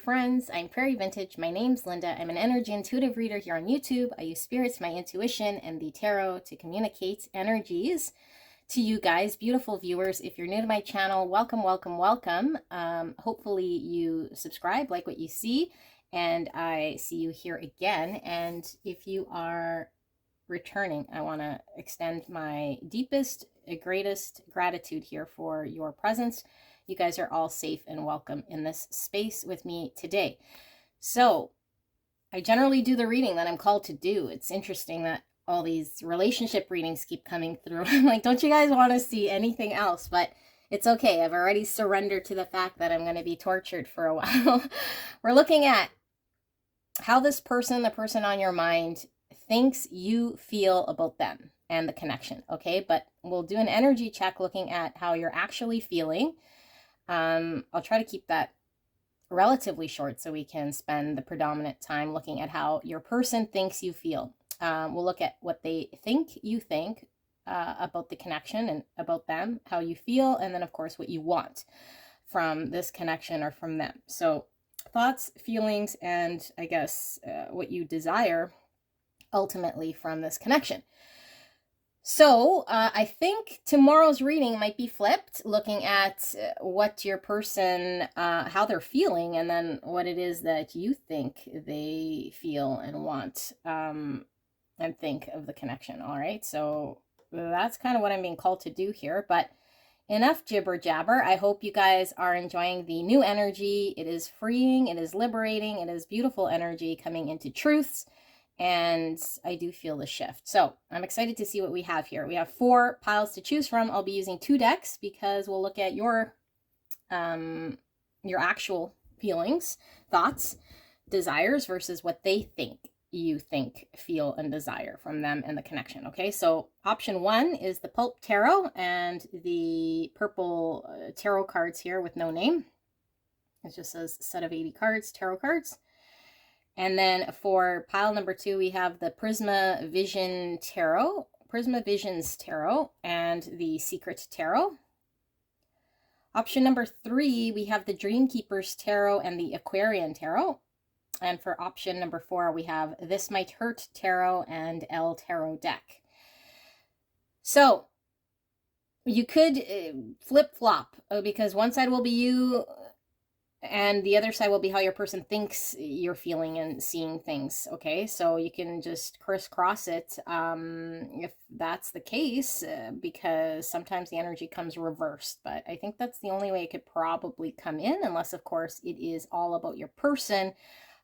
friends. I'm Prairie Vintage. My name's Linda. I'm an energy intuitive reader here on YouTube. I use spirits, my intuition, and the tarot to communicate energies to you guys, beautiful viewers. If you're new to my channel, welcome, welcome, welcome. Hopefully you subscribe, like what you see, and I see you here again. And if you are returning, I want to extend my deepest, greatest gratitude here for your presence. You guys are all safe and welcome in this space with me today. So I generally do the reading that I'm called to do. It's interesting that all these relationship readings keep coming through. I'm like, don't you guys want to see anything else? But it's okay. I've already surrendered to the fact that I'm going to be tortured for a while. We're looking at how this person, the person on your mind, thinks you feel about them and the connection. Okay, but we'll do an energy check looking at how you're actually feeling. I'll try to keep that relatively short so we can spend the predominant time looking at how your person thinks you feel. We'll look at what they think you think about the connection and about them, how you feel, and then of course what you want from this connection or from them. So thoughts, feelings, and I guess what you desire ultimately from this connection. So I think tomorrow's reading might be flipped, looking at what your person, how they're feeling, and then what it is that you think they feel and want and think of the connection. All right, so that's kind of what I'm being called to do here, but enough jibber jabber. I hope you guys are enjoying the new energy. It is freeing, it is liberating, it is beautiful energy coming into truths. And I do feel the shift. So I'm excited to see what we have here. We have 4 piles to choose from. I'll be using 2 decks because we'll look at your actual feelings, thoughts, desires versus what they think you think, feel, and desire from them and the connection. Okay, so option 1 is the Pulp Tarot and the purple tarot cards here with no name. It just says set of 80 cards, tarot cards. And then for pile number 2, we have the Prisma Visions Tarot, and the Secret Tarot. Option number 3, we have the Dream Keepers Tarot and the Aquarian Tarot. And for option number 4, we have This Might Hurt Tarot and El Tarot deck. So you could flip-flop because one side will be you, and the other side will be how your person thinks you're feeling and seeing things, okay? So you can just crisscross it if that's the case, because sometimes the energy comes reversed. But I think that's the only way it could probably come in, unless, of course, it is all about your person,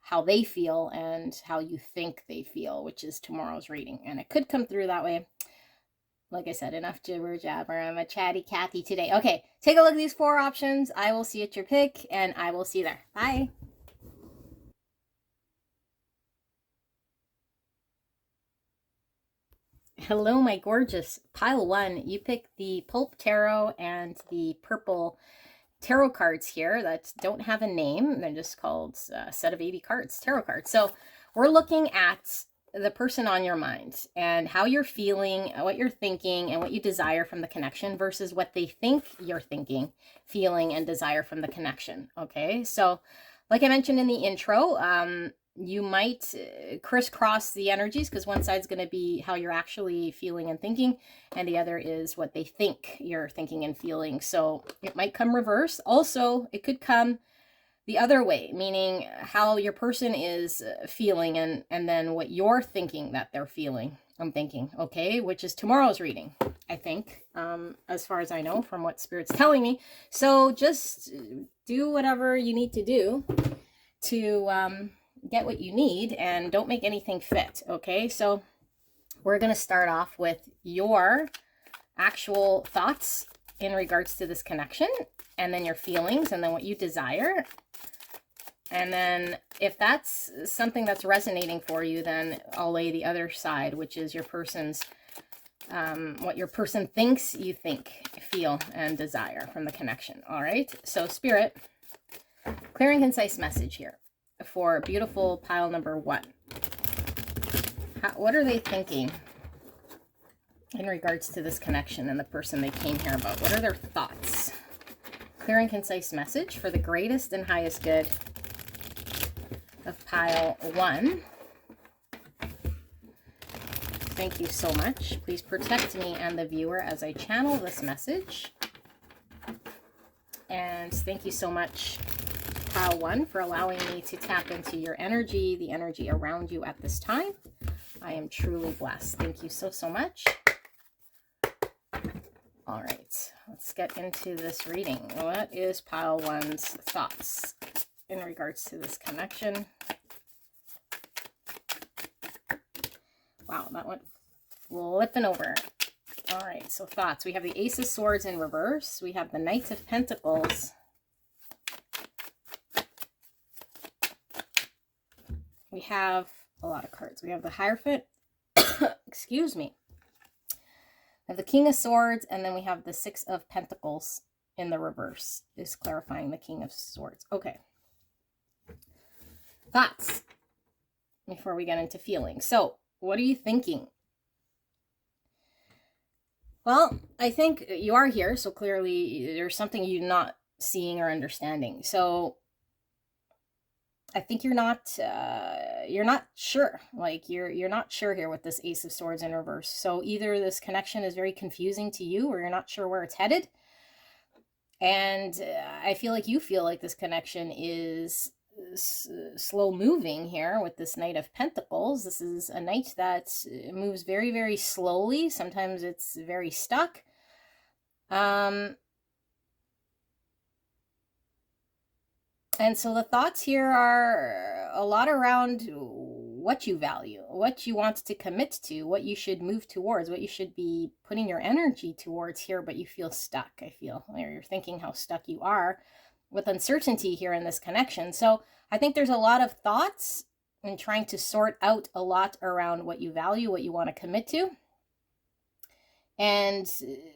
how they feel, and how you think they feel, which is tomorrow's reading. And it could come through that way. Like I said, enough jibber jabber. I'm a chatty Cathy today. Okay, take a look at these 4 options. I will see you at your pick, and I will see you there. Bye. Hello, my gorgeous. Pile 1, you pick the Pulp Tarot and the purple tarot cards here that don't have a name. They're just called a set of 80 cards, tarot cards. So we're looking at the person on your mind and how you're feeling, what you're thinking, and what you desire from the connection versus what they think you're thinking, feeling, and desire from the connection. Okay, so like I mentioned in the intro, you might crisscross the energies because one side's going to be how you're actually feeling and thinking, and the other is what they think you're thinking and feeling. So it might come reverse. Also, it could come the other way, meaning how your person is feeling and then what you're thinking that they're feeling. I'm thinking, okay, which is tomorrow's reading, I think, as far as I know from what Spirit's telling me. So just do whatever you need to do to get what you need and don't make anything fit, okay? So we're going to start off with your actual thoughts in regards to this connection, and then your feelings, and then what you desire. And then if that's something that's resonating for you, then I'll lay the other side, which is your person's, what your person thinks you think, feel, and desire from the connection. All right. So Spirit, clear and concise message here for beautiful pile number 1. What are they thinking in regards to this connection and the person they came here about? What are their thoughts? Clear and concise message for the greatest and highest good of pile 1. Thank you so much. Please protect me and the viewer as I channel this message. And thank you so much, pile 1, for allowing me to tap into your energy, the energy around you at this time. I am truly blessed. Thank you so, so much. All right, let's get into this reading. What is pile 1's thoughts in regards to this connection? Wow, that went flipping over. All right, so thoughts. We have the Ace of Swords in reverse. We have the Knight of Pentacles. We have a lot of cards. We have the Hierophant. Excuse me. We have the King of Swords, and then we have the Six of Pentacles in the reverse. Is clarifying the King of Swords. Okay. Thoughts before we get into feelings. So, what are you thinking? Well, I think you are here, so clearly there's something you're not seeing or understanding. So I think you're not sure. Like you're not sure here with this Ace of Swords in reverse. So either this connection is very confusing to you, or you're not sure where it's headed. And I feel like you feel like this connection is slow moving here with this Knight of Pentacles. This is a knight that moves very, very slowly. Sometimes it's very stuck. And so the thoughts here are a lot around what you value, what you want to commit to, what you should move towards, what you should be putting your energy towards here, but you feel stuck, I feel, or you're thinking how stuck you are with uncertainty here in this connection. So I think there's a lot of thoughts and trying to sort out a lot around what you value, what you want to commit to. And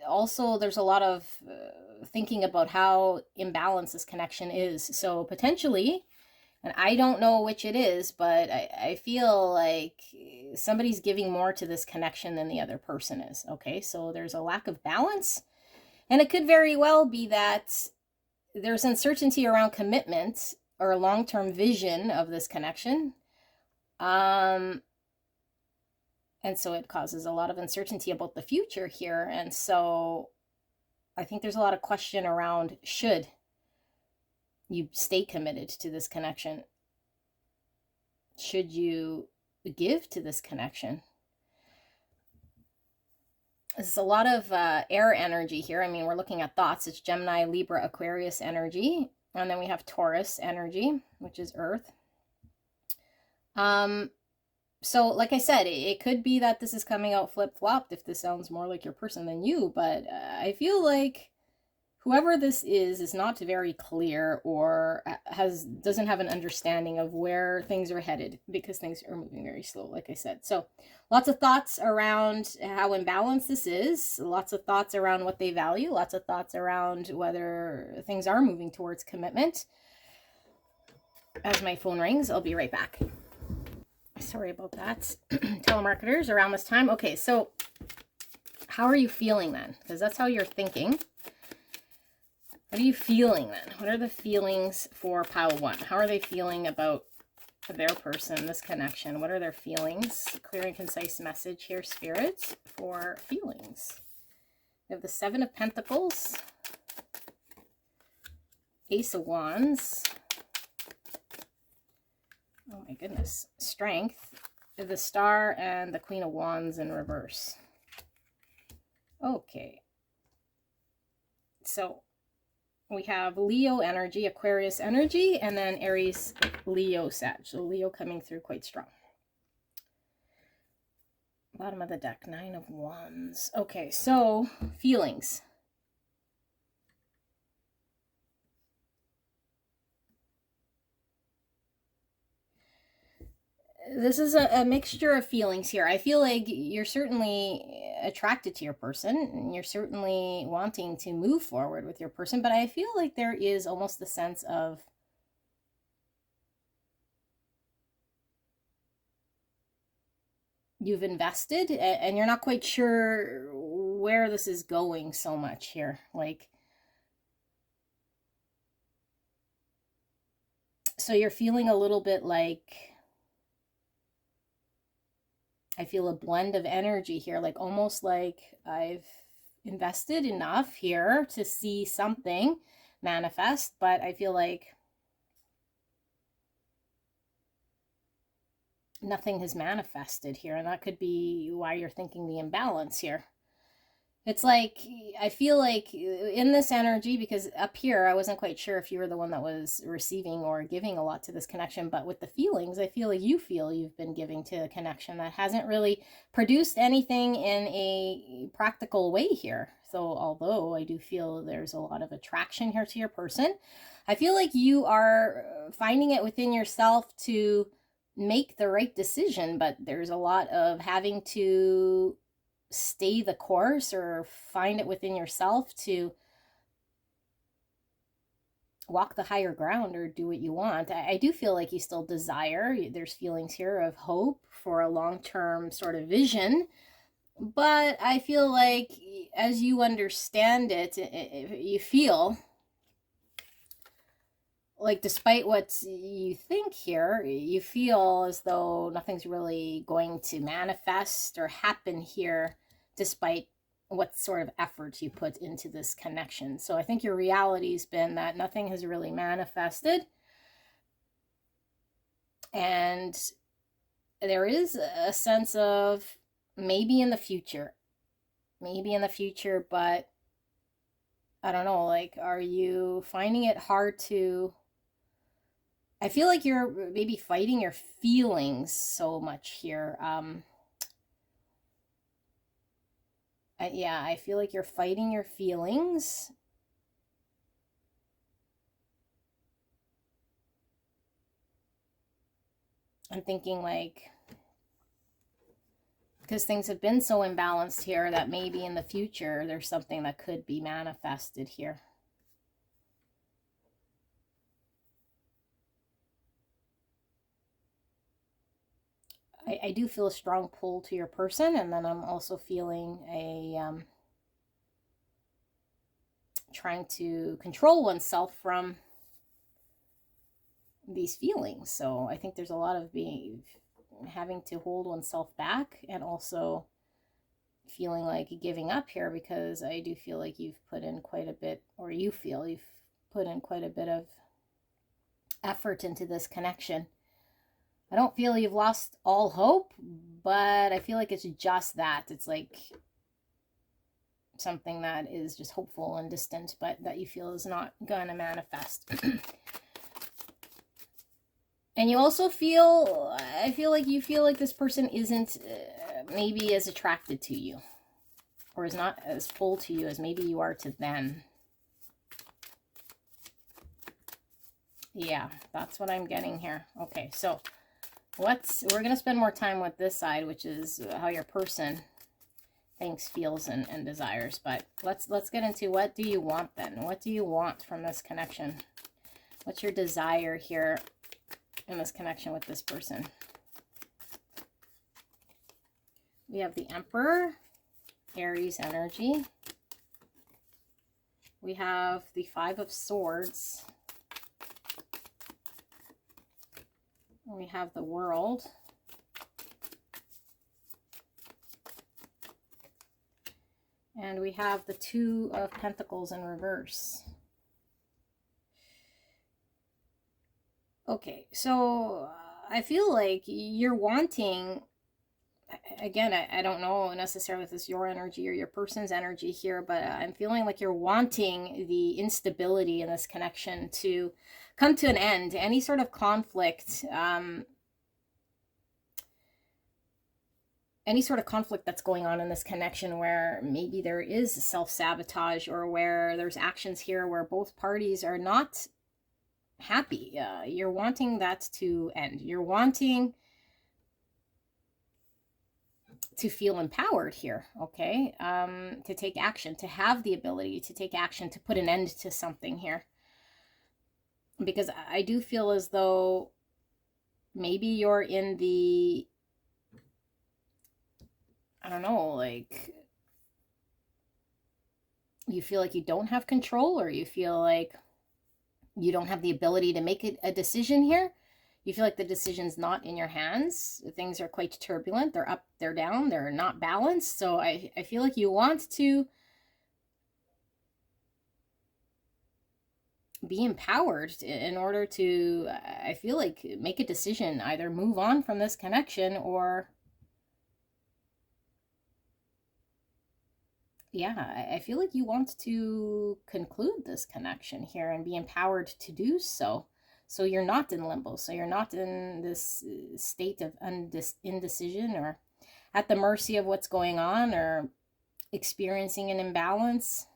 also there's a lot of thinking about how imbalanced this connection is. So potentially, and I don't know which it is, but I feel like somebody's giving more to this connection than the other person is. Okay, so there's a lack of balance. And it could very well be that there's uncertainty around commitment or a long-term vision of this connection. And so it causes a lot of uncertainty about the future here. And so I think there's a lot of question around, should you stay committed to this connection? Should you give to this connection? There's a lot of air energy here. I mean, we're looking at thoughts. It's Gemini, Libra, Aquarius energy. And then we have Taurus energy, which is Earth. So like I said, it could be that this is coming out flip-flopped if this sounds more like your person than you. But I feel like whoever this is not very clear or doesn't have an understanding of where things are headed, because things are moving very slow, like I said. So lots of thoughts around how imbalanced this is, lots of thoughts around what they value, lots of thoughts around whether things are moving towards commitment. As my phone rings, I'll be right back. Sorry about that. Telemarketers around this time. Okay, so how are you feeling then? Because that's how you're thinking. What are you feeling then? What are the feelings for pile 1? How are they feeling about their person, this connection? What are their feelings? Clear and concise message here, Spirit, for feelings. We have the Seven of Pentacles, Ace of Wands. Oh my goodness. Strength, the Star, and the Queen of Wands in reverse. Okay. So we have Leo energy, Aquarius energy, and then Aries, Leo, Sag. So Leo coming through quite strong. Bottom of the deck, Nine of Wands. Okay, so feelings. This is a mixture of feelings here. I feel like you're certainly attracted to your person, and you're certainly wanting to move forward with your person, but I feel like there is almost the sense of you've invested and you're not quite sure where this is going so much here. Like, So you're feeling a little bit like, I feel a blend of energy here, like almost like I've invested enough here to see something manifest, but I feel like nothing has manifested here, and that could be why you're thinking the imbalance here. It's like, I feel like in this energy, because up here, I wasn't quite sure if you were the one that was receiving or giving a lot to this connection, but with the feelings, I feel like you feel you've been giving to a connection that hasn't really produced anything in a practical way here. So although I do feel there's a lot of attraction here to your person, I feel like you are finding it within yourself to make the right decision, but there's a lot of having to stay the course or find it within yourself to walk the higher ground or do what you want. I do feel like you still desire, there's feelings here of hope for a long-term sort of vision, but I feel like as you understand it, you feel like despite what you think here, you feel as though nothing's really going to manifest or happen here despite what sort of effort you put into this connection. So I think your reality's been that nothing has really manifested. And there is a sense of maybe in the future, but I don't know, like, are you finding it hard to, I feel like you're maybe fighting your feelings so much here. Yeah, I feel like you're fighting your feelings. I'm thinking like, because things have been so imbalanced here that maybe in the future there's something that could be manifested here. I do feel a strong pull to your person, and then I'm also feeling a trying to control oneself from these feelings. So I think there's a lot of having to hold oneself back, and also feeling like giving up here, because I do feel like you've put in quite a bit, or you feel you've put in quite a bit of effort into this connection. I don't feel you've lost all hope, but I feel like it's just that. It's like something that is just hopeful and distant, but that you feel is not going to manifest. And you also feel, I feel like you feel like this person isn't maybe as attracted to you, or is not as pulled to you as maybe you are to them. Yeah, that's what I'm getting here. Okay, so we're going to spend more time with this side, which is how your person thinks, feels, and desires. But let's get into, what do you want then? What do you want from this connection? What's your desire here in this connection with this person? We have the Emperor, Aries energy. We have the Five of Swords. We have the World. And we have the Two of Pentacles in reverse. Okay, so I feel like you're wanting, again, I don't know necessarily if this is your energy or your person's energy here, but I'm feeling like you're wanting the instability in this connection to come to an end. Any sort of conflict, any sort of conflict that's going on in this connection where maybe there is self-sabotage, or where there's actions here where both parties are not happy. You're wanting that to end. You're wanting to feel empowered here, okay? To take action, to have the ability to take action, to put an end to something here. Because I do feel as though maybe you're in the, I don't know, like, you feel like you don't have control, or you feel like you don't have the ability to make a decision here. You feel like the decision's not in your hands. Things are quite turbulent. They're up, they're down, they're not balanced. So I feel like you want to be empowered in order to, I feel like, make a decision, either move on from this connection or, yeah, I feel like you want to conclude this connection here and be empowered to do so. So you're not in limbo. So you're not in this state of indecision or at the mercy of what's going on or experiencing an imbalance.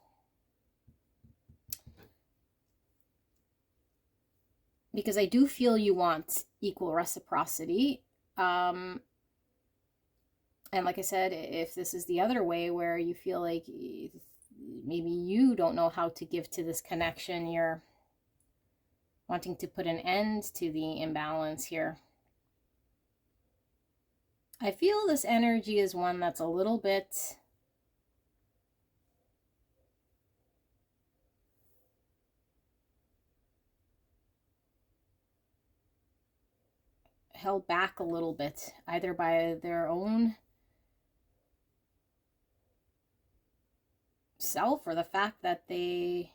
Because I do feel you want equal reciprocity. And like I said, if this is the other way where you feel like maybe you don't know how to give to this connection, you're wanting to put an end to the imbalance here. I feel this energy is one that's a little bit held back a little bit, either by their own self or the fact that they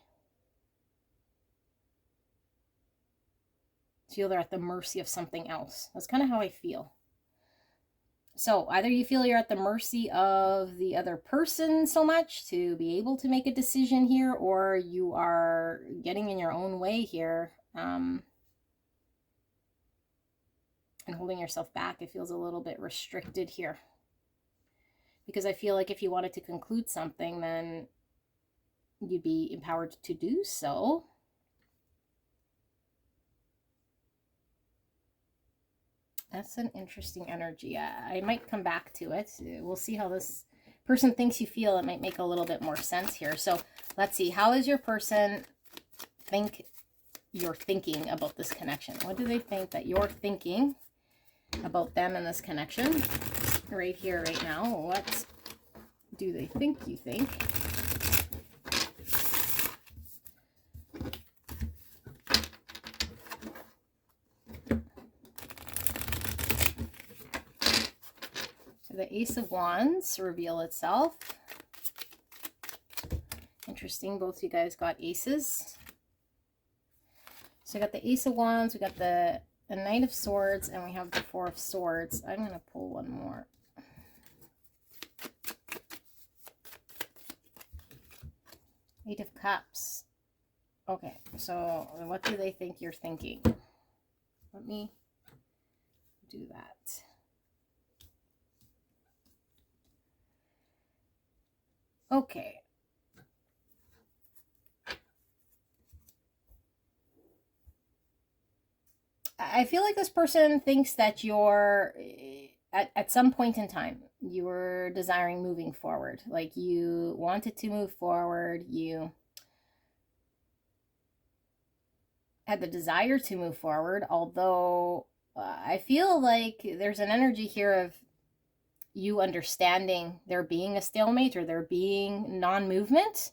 feel they're at the mercy of something else. That's kind of how I feel. So either you feel you're at the mercy of the other person so much to be able to make a decision here, or you are getting in your own way here and holding yourself back. It feels a little bit restricted here. Because I feel like if you wanted to conclude something, then you'd be empowered to do so. That's an interesting energy. I might come back to it. We'll see how this person thinks you feel. It might make a little bit more sense here. So let's see. How does your person think you're thinking about this connection? What do they think that you're thinking about them and this connection? Right here, right now. What do they think you think? The Ace of Wands reveal itself. Interesting, both of you guys got aces. So we got the Ace of Wands, we got the Knight of Swords, and we have the Four of Swords. I'm going to pull one more. Eight of Cups. Okay, so what do they think you're thinking? Let me do that. Okay. I feel like this person thinks that you're, at some point in time, you were desiring moving forward. Like you wanted to move forward. You had the desire to move forward. Although I feel like there's an energy here of you understanding there being a stalemate or there being non-movement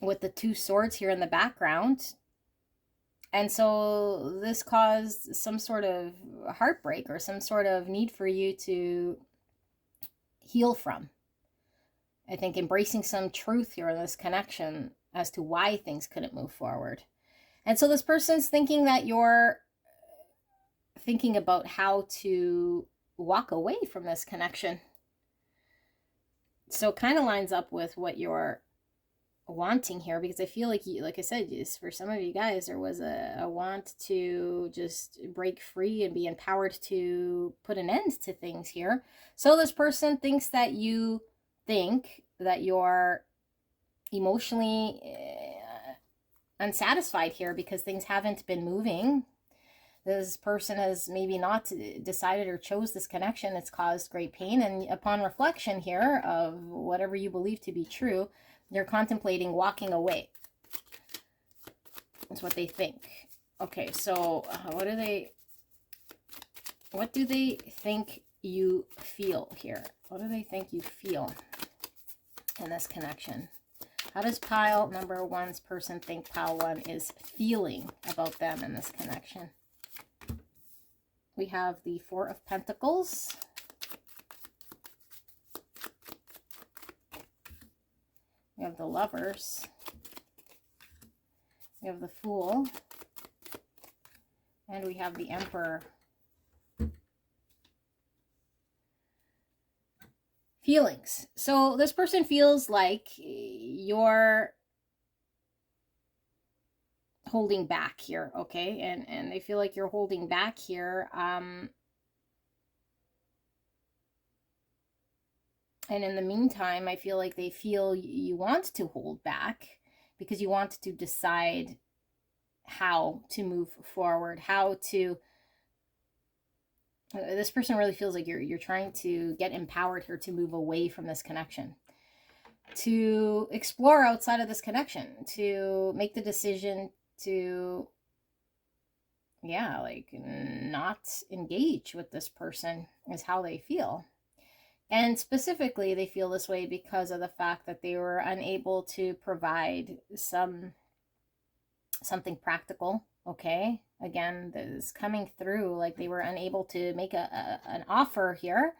with the Two Swords here in the background. And so this caused some sort of heartbreak or some sort of need for you to heal from. I think embracing some truth here in this connection as to why things couldn't move forward. And so this person's thinking that you're thinking about how to walk away from this connection. So it kind of lines up with what you're wanting here, because I feel like you, like I said, for some of you guys, there was a want to just break free and be empowered to put an end to things here. So this person thinks that you think that you're emotionally unsatisfied here because things haven't been moving. This person has maybe not decided or chose this connection. It's caused great pain. And upon reflection here of whatever you believe to be true, you're contemplating walking away. That's what they think. Okay, so what do they think you feel here? What do they think you feel in this connection? How does pile number one's person think pile one is feeling about them in this connection? We have the Four of Pentacles. We have the Lovers. We have the Fool. And we have the Emperor. Feelings. So this person feels like you're holding back here, okay? And they feel like you're holding back here. And in the meantime, I feel like they feel you want to hold back because you want to decide how to move forward, how to... This person really feels like you're trying to get empowered here to move away from this connection, to explore outside of this connection, to make the decision to, yeah, like not engage with this person is how they feel. And specifically, they feel this way because of the fact that they were unable to provide something practical, okay? Again, this is coming through like they were unable to make an offer here.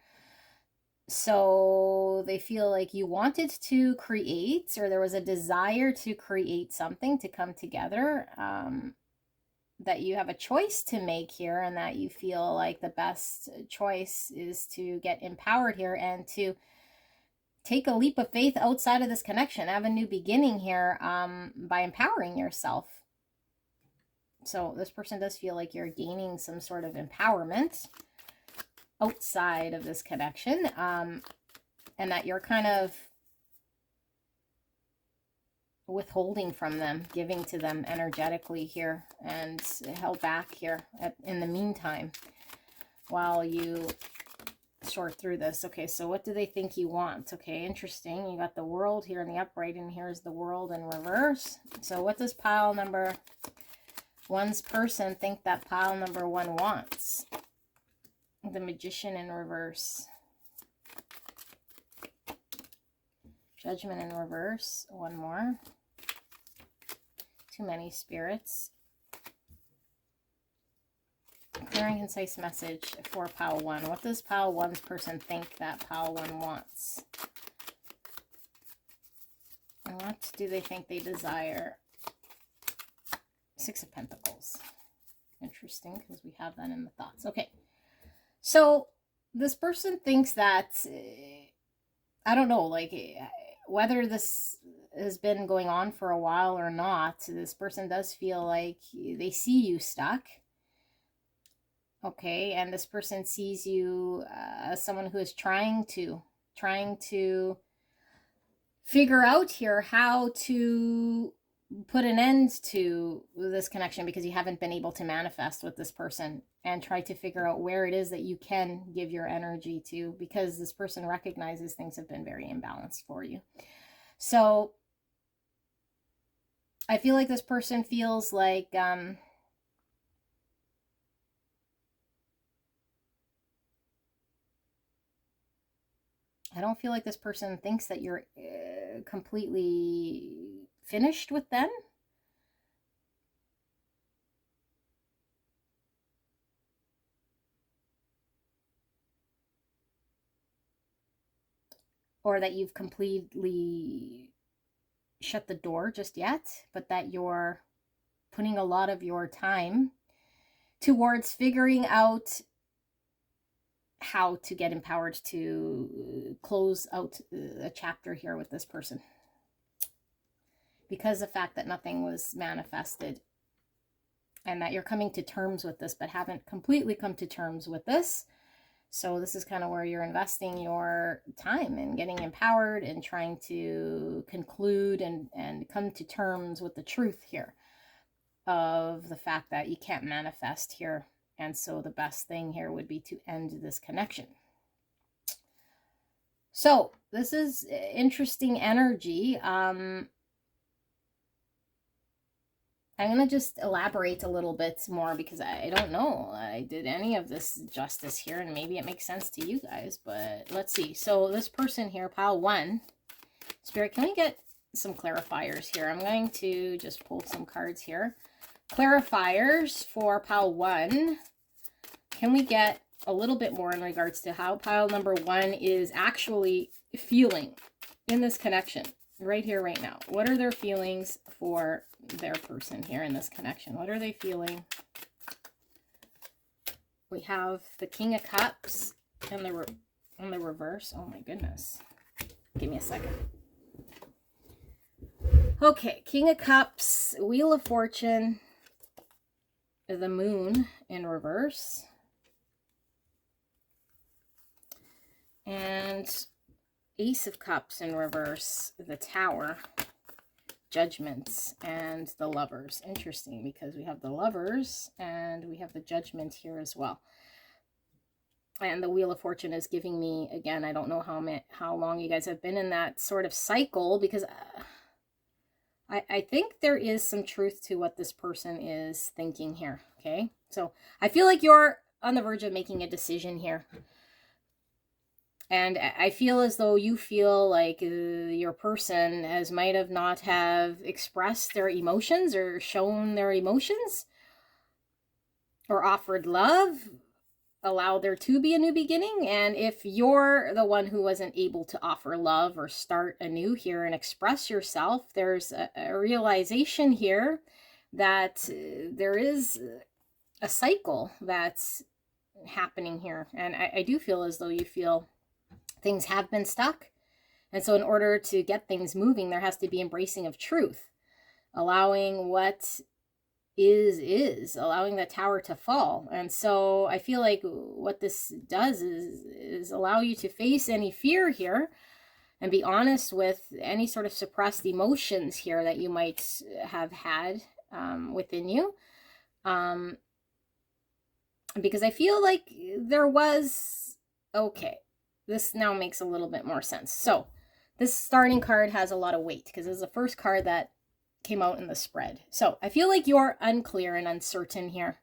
So they feel like you wanted to create, or there was a desire to create something to come together, that you have a choice to make here, and that you feel like the best choice is to get empowered here and to take a leap of faith outside of this connection, have a new beginning here, by empowering yourself. So this person does feel like you're gaining some sort of empowerment outside of this connection, and that you're kind of withholding from them, giving to them energetically here, and held back here in the meantime while you sort through this. Okay, so what do they think you want? Okay, interesting. You got the World here in the upright, and here's the World in reverse. So what does pile number one's person think that pile number one wants? The Magician in reverse. Judgment in reverse. One more. Too many spirits. Clear and concise message for pile one. What does pile one's person think that pile one wants? And what do they think they desire? Six of Pentacles. Interesting, because we have that in the thoughts. Okay. So this person thinks that, I don't know, like whether this has been going on for a while or not, this person does feel like they see you stuck. Okay, and this person sees you as someone who is trying to figure out here how to put an end to this connection, because you haven't been able to manifest with this person, and try to figure out where it is that you can give your energy to, because this person recognizes things have been very imbalanced for you. So I feel like this person feels like I don't feel like this person thinks that you're completely finished with them. Or that you've completely shut the door just yet, but that you're putting a lot of your time towards figuring out how to get empowered to close out a chapter here with this person, because the fact that nothing was manifested, and that you're coming to terms with this but haven't completely come to terms with this. So this is kind of where you're investing your time and getting empowered and trying to conclude and come to terms with the truth here of the fact that you can't manifest here. And so the best thing here would be to end this connection. So this is interesting energy. I'm going to just elaborate a little bit more, because I don't know I did any of this justice here, and maybe it makes sense to you guys, but let's see. So this person here, pile one, Spirit, can we get some clarifiers here. I'm going to just pull some cards here. Clarifiers for pile 1. Can we get a little bit more in regards to how pile number 1 is actually feeling in this connection right here, right now? What are their feelings for their person here in this connection? What are they feeling? We have the King of Cups and the reverse. Oh my goodness. Give me a second. Okay, King of Cups, Wheel of Fortune, the Moon in reverse, and Ace of Cups in reverse, the Tower, Judgments, and the Lovers. Interesting, because we have the Lovers and we have the Judgment here as well. And the Wheel of Fortune is giving me, again, I don't know how long you guys have been in that sort of cycle, because I think there is some truth to what this person is thinking here, okay? So I feel like you're on the verge of making a decision here. And I feel as though you feel like your person might have not have expressed their emotions or shown their emotions or offered love, allow there to be a new beginning. And if you're the one who wasn't able to offer love or start anew here and express yourself, there's a realization here that there is a cycle that's happening here. And I do feel as though you feel things have been stuck. And so in order to get things moving, there has to be embracing of truth, allowing what is, allowing the tower to fall. And so I feel like what this does is allow you to face any fear here and be honest with any sort of suppressed emotions here that you might have had within you. Because I feel like there was, okay, this now makes a little bit more sense. So this starting card has a lot of weight because it's the first card that came out in the spread. So I feel like you're unclear and uncertain here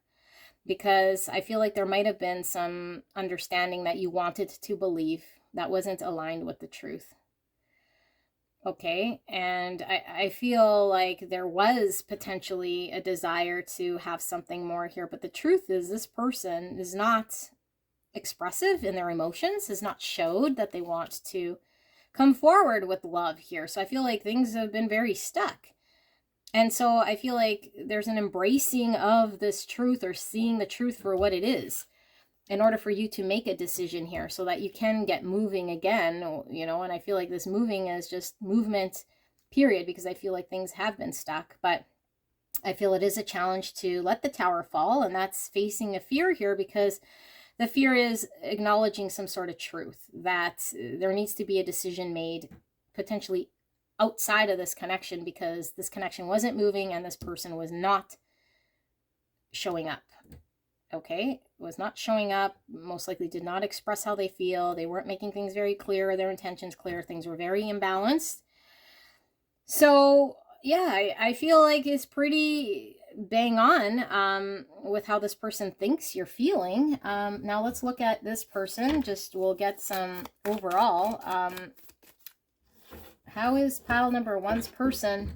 because I feel like there might have been some understanding that you wanted to believe that wasn't aligned with the truth. Okay, and I feel like there was potentially a desire to have something more here, but the truth is this person is not expressive in their emotions, has not showed that they want to come forward with love here. So I feel like things have been very stuck. And so I feel like there's an embracing of this truth or seeing the truth for what it is in order for you to make a decision here so that you can get moving again, you know, and I feel like this moving is just movement, period, because I feel like things have been stuck. But I feel it is a challenge to let the tower fall, and that's facing a fear here because the fear is acknowledging some sort of truth that there needs to be a decision made potentially outside of this connection because this connection wasn't moving and this person was not showing up. Okay, was not showing up, most likely did not express how they feel. They weren't making things very clear, their intentions clear. Things were very imbalanced. So yeah, I feel like it's pretty bang on with how this person thinks you're feeling. Now let's look at this person. We'll get some overall. How is pile number 1's person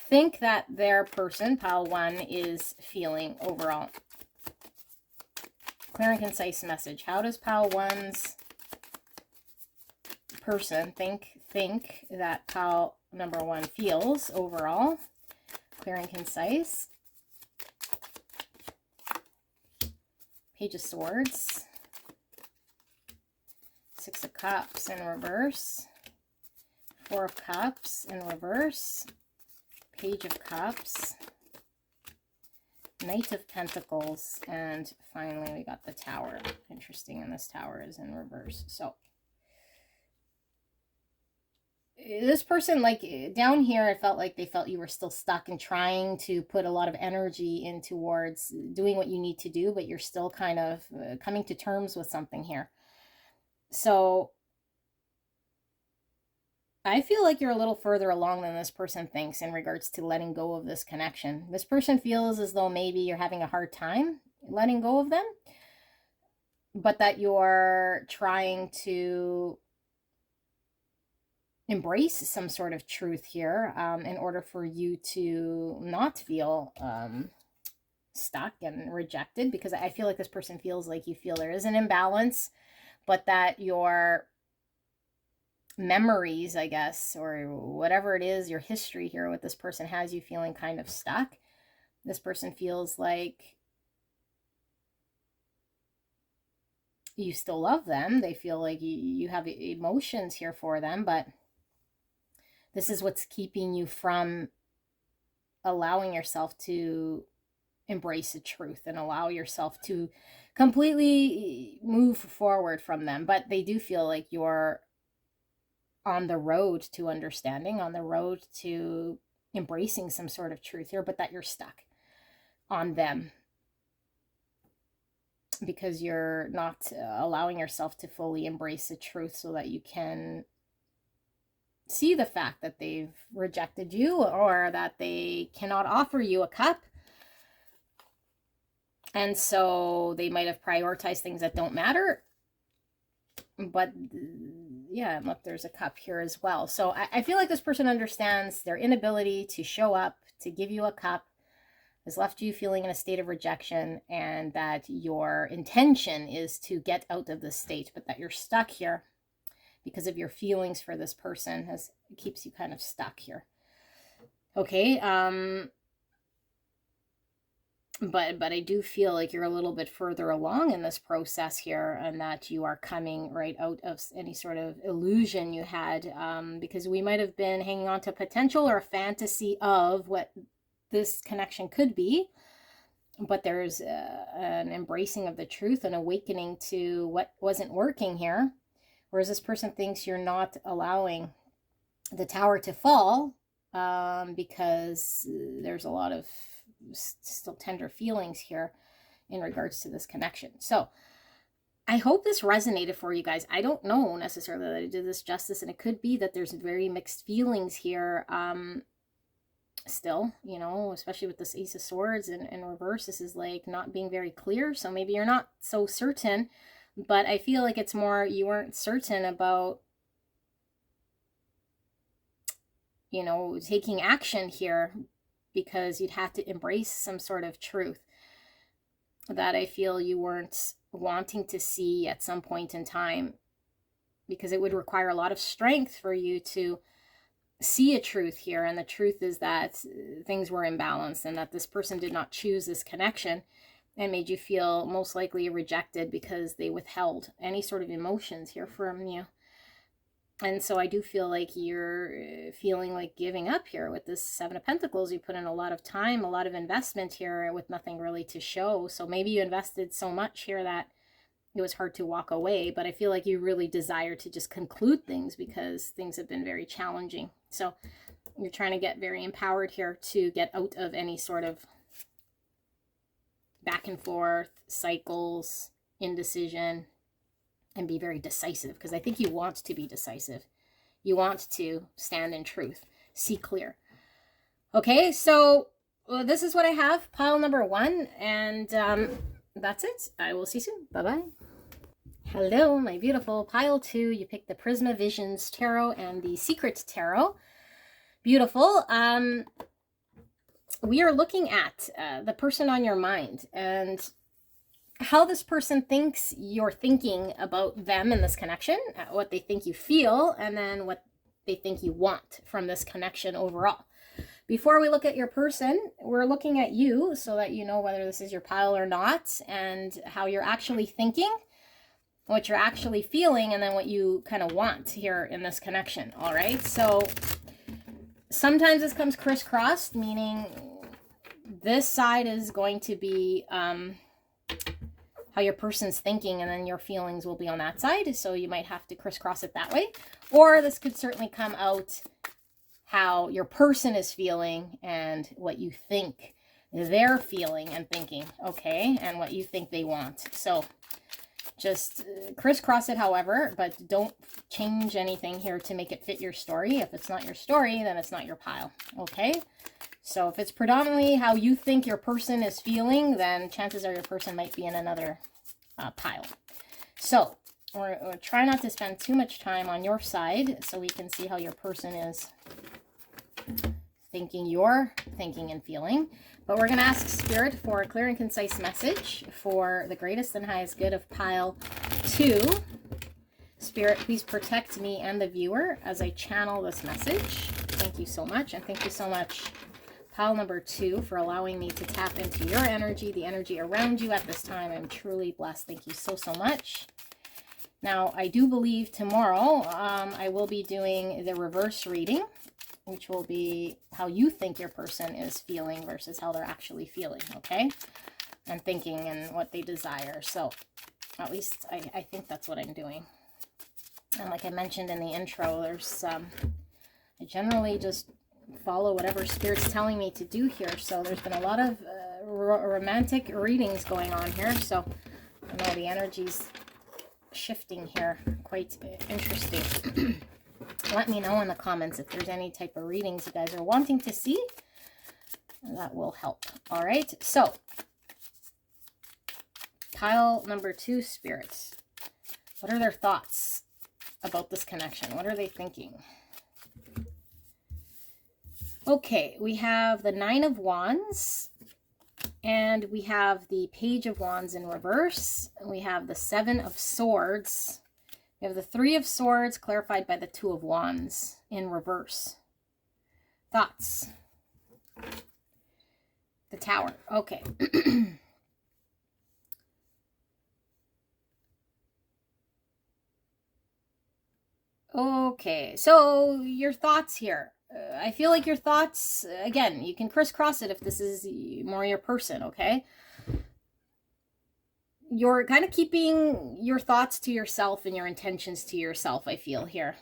think that their person, pile 1, is feeling overall? Clear and concise message. How does pile 1's person think that pile number 1 feels overall? Clear and concise. Page of Swords. 6 of Cups in reverse. 4 of Cups in reverse. Page of Cups. Knight of Pentacles. And finally we got the Tower. Interesting, and this Tower is in reverse. So this person, like down here, it felt like they felt you were still stuck and trying to put a lot of energy in towards doing what you need to do, but you're still kind of coming to terms with something here. So I feel like you're a little further along than this person thinks in regards to letting go of this connection. This person feels as though maybe you're having a hard time letting go of them, but that you're trying to embrace some sort of truth here in order for you to not feel stuck and rejected, because I feel like this person feels like you feel there is an imbalance, but that your memories, I guess, or whatever it is, your history here with this person has you feeling kind of stuck. This person feels like you still love them. They feel like you have emotions here for them, but this is what's keeping you from allowing yourself to embrace the truth and allow yourself to completely move forward from them. But they do feel like you're on the road to understanding, on the road to embracing some sort of truth here, but that you're stuck on them because you're not allowing yourself to fully embrace the truth so that you can see the fact that they've rejected you or that they cannot offer you a cup. And so they might have prioritized things that don't matter. But yeah, look, there's a cup here as well. So I feel like this person understands their inability to show up, to give you a cup, has left you feeling in a state of rejection, and that your intention is to get out of this state, but that you're stuck here because of your feelings for this person keeps you kind of stuck here. Okay, but I do feel like you're a little bit further along in this process here, and that you are coming right out of any sort of illusion you had, because we might have been hanging on to potential or a fantasy of what this connection could be, but there's an embracing of the truth, an awakening to what wasn't working here, whereas this person thinks you're not allowing the tower to fall, because there's a lot of still tender feelings here in regards to this connection. So I hope this resonated for you guys. I don't know necessarily that I did this justice, and it could be that there's very mixed feelings here still, you know, especially with this Ace of Swords in reverse. This is like not being very clear, so maybe you're not so certain, but I feel like it's more you weren't certain about, you know, taking action here, because you'd have to embrace some sort of truth that I feel you weren't wanting to see at some point in time, because it would require a lot of strength for you to see a truth here. And the truth is that things were imbalanced, and that this person did not choose this connection and made you feel most likely rejected because they withheld any sort of emotions here from you. And so I do feel like you're feeling like giving up here with this Seven of Pentacles. You put in a lot of time, a lot of investment here with nothing really to show. So maybe you invested so much here that it was hard to walk away, but I feel like you really desire to just conclude things because things have been very challenging. So you're trying to get very empowered here to get out of any sort of back and forth, cycles, indecision, and be very decisive, because I think you want to be decisive. You want to stand in truth, see clear. Okay, so this is what I have, pile number 1, and that's it. I will see you soon. Bye-bye. Hello, my beautiful pile 2. You picked the Prisma Visions Tarot and the Secret Tarot. Beautiful. We are looking at the person on your mind and how this person thinks you're thinking about them in this connection, what they think you feel, and then what they think you want from this connection overall. Before we look at your person, we're looking at you so that you know whether this is your pile or not, and how you're actually thinking, what you're actually feeling, and then what you kind of want here in this connection. All right, so sometimes this comes crisscrossed, meaning this side is going to be how your person's thinking, and then your feelings will be on that side. So you might have to crisscross it that way. Or this could certainly come out how your person is feeling and what you think they're feeling and thinking, okay, and what you think they want. So just crisscross it, however, but don't change anything here to make it fit your story. If it's not your story, then it's not your pile, okay? So if it's predominantly how you think your person is feeling, then chances are your person might be in another pile. So or try not to spend too much time on your side so we can see how your person is thinking, you're thinking and feeling. But we're going to ask Spirit for a clear and concise message for the greatest and highest good of pile 2. Spirit, please protect me and the viewer as I channel this message. Thank you so much. And thank you so much, pile number 2, for allowing me to tap into your energy, the energy around you at this time. I'm truly blessed. Thank you so, so much. Now, I do believe tomorrow I will be doing the reverse reading, which will be how you think your person is feeling versus how they're actually feeling, okay? And thinking and what they desire. So at least I think that's what I'm doing. And like I mentioned in the intro, there's I generally just follow whatever Spirit's telling me to do here. So there's been a lot of romantic readings going on here. So I know the energy's shifting here. Quite interesting. Let me know in the comments if there's any type of readings you guys are wanting to see. That will help. All right. So pile number 2, spirits. What are their thoughts about this connection? What are they thinking? Okay, we have the 9 of Wands, and we have the Page of Wands in reverse, and we have the 7 of Swords. We have the 3 of Swords clarified by the 2 of Wands in reverse. Thoughts? The Tower. Okay. Okay, so your thoughts here. I feel like your thoughts, again, you can crisscross it if this is more your person, okay? You're kind of keeping your thoughts to yourself and your intentions to yourself, I feel here.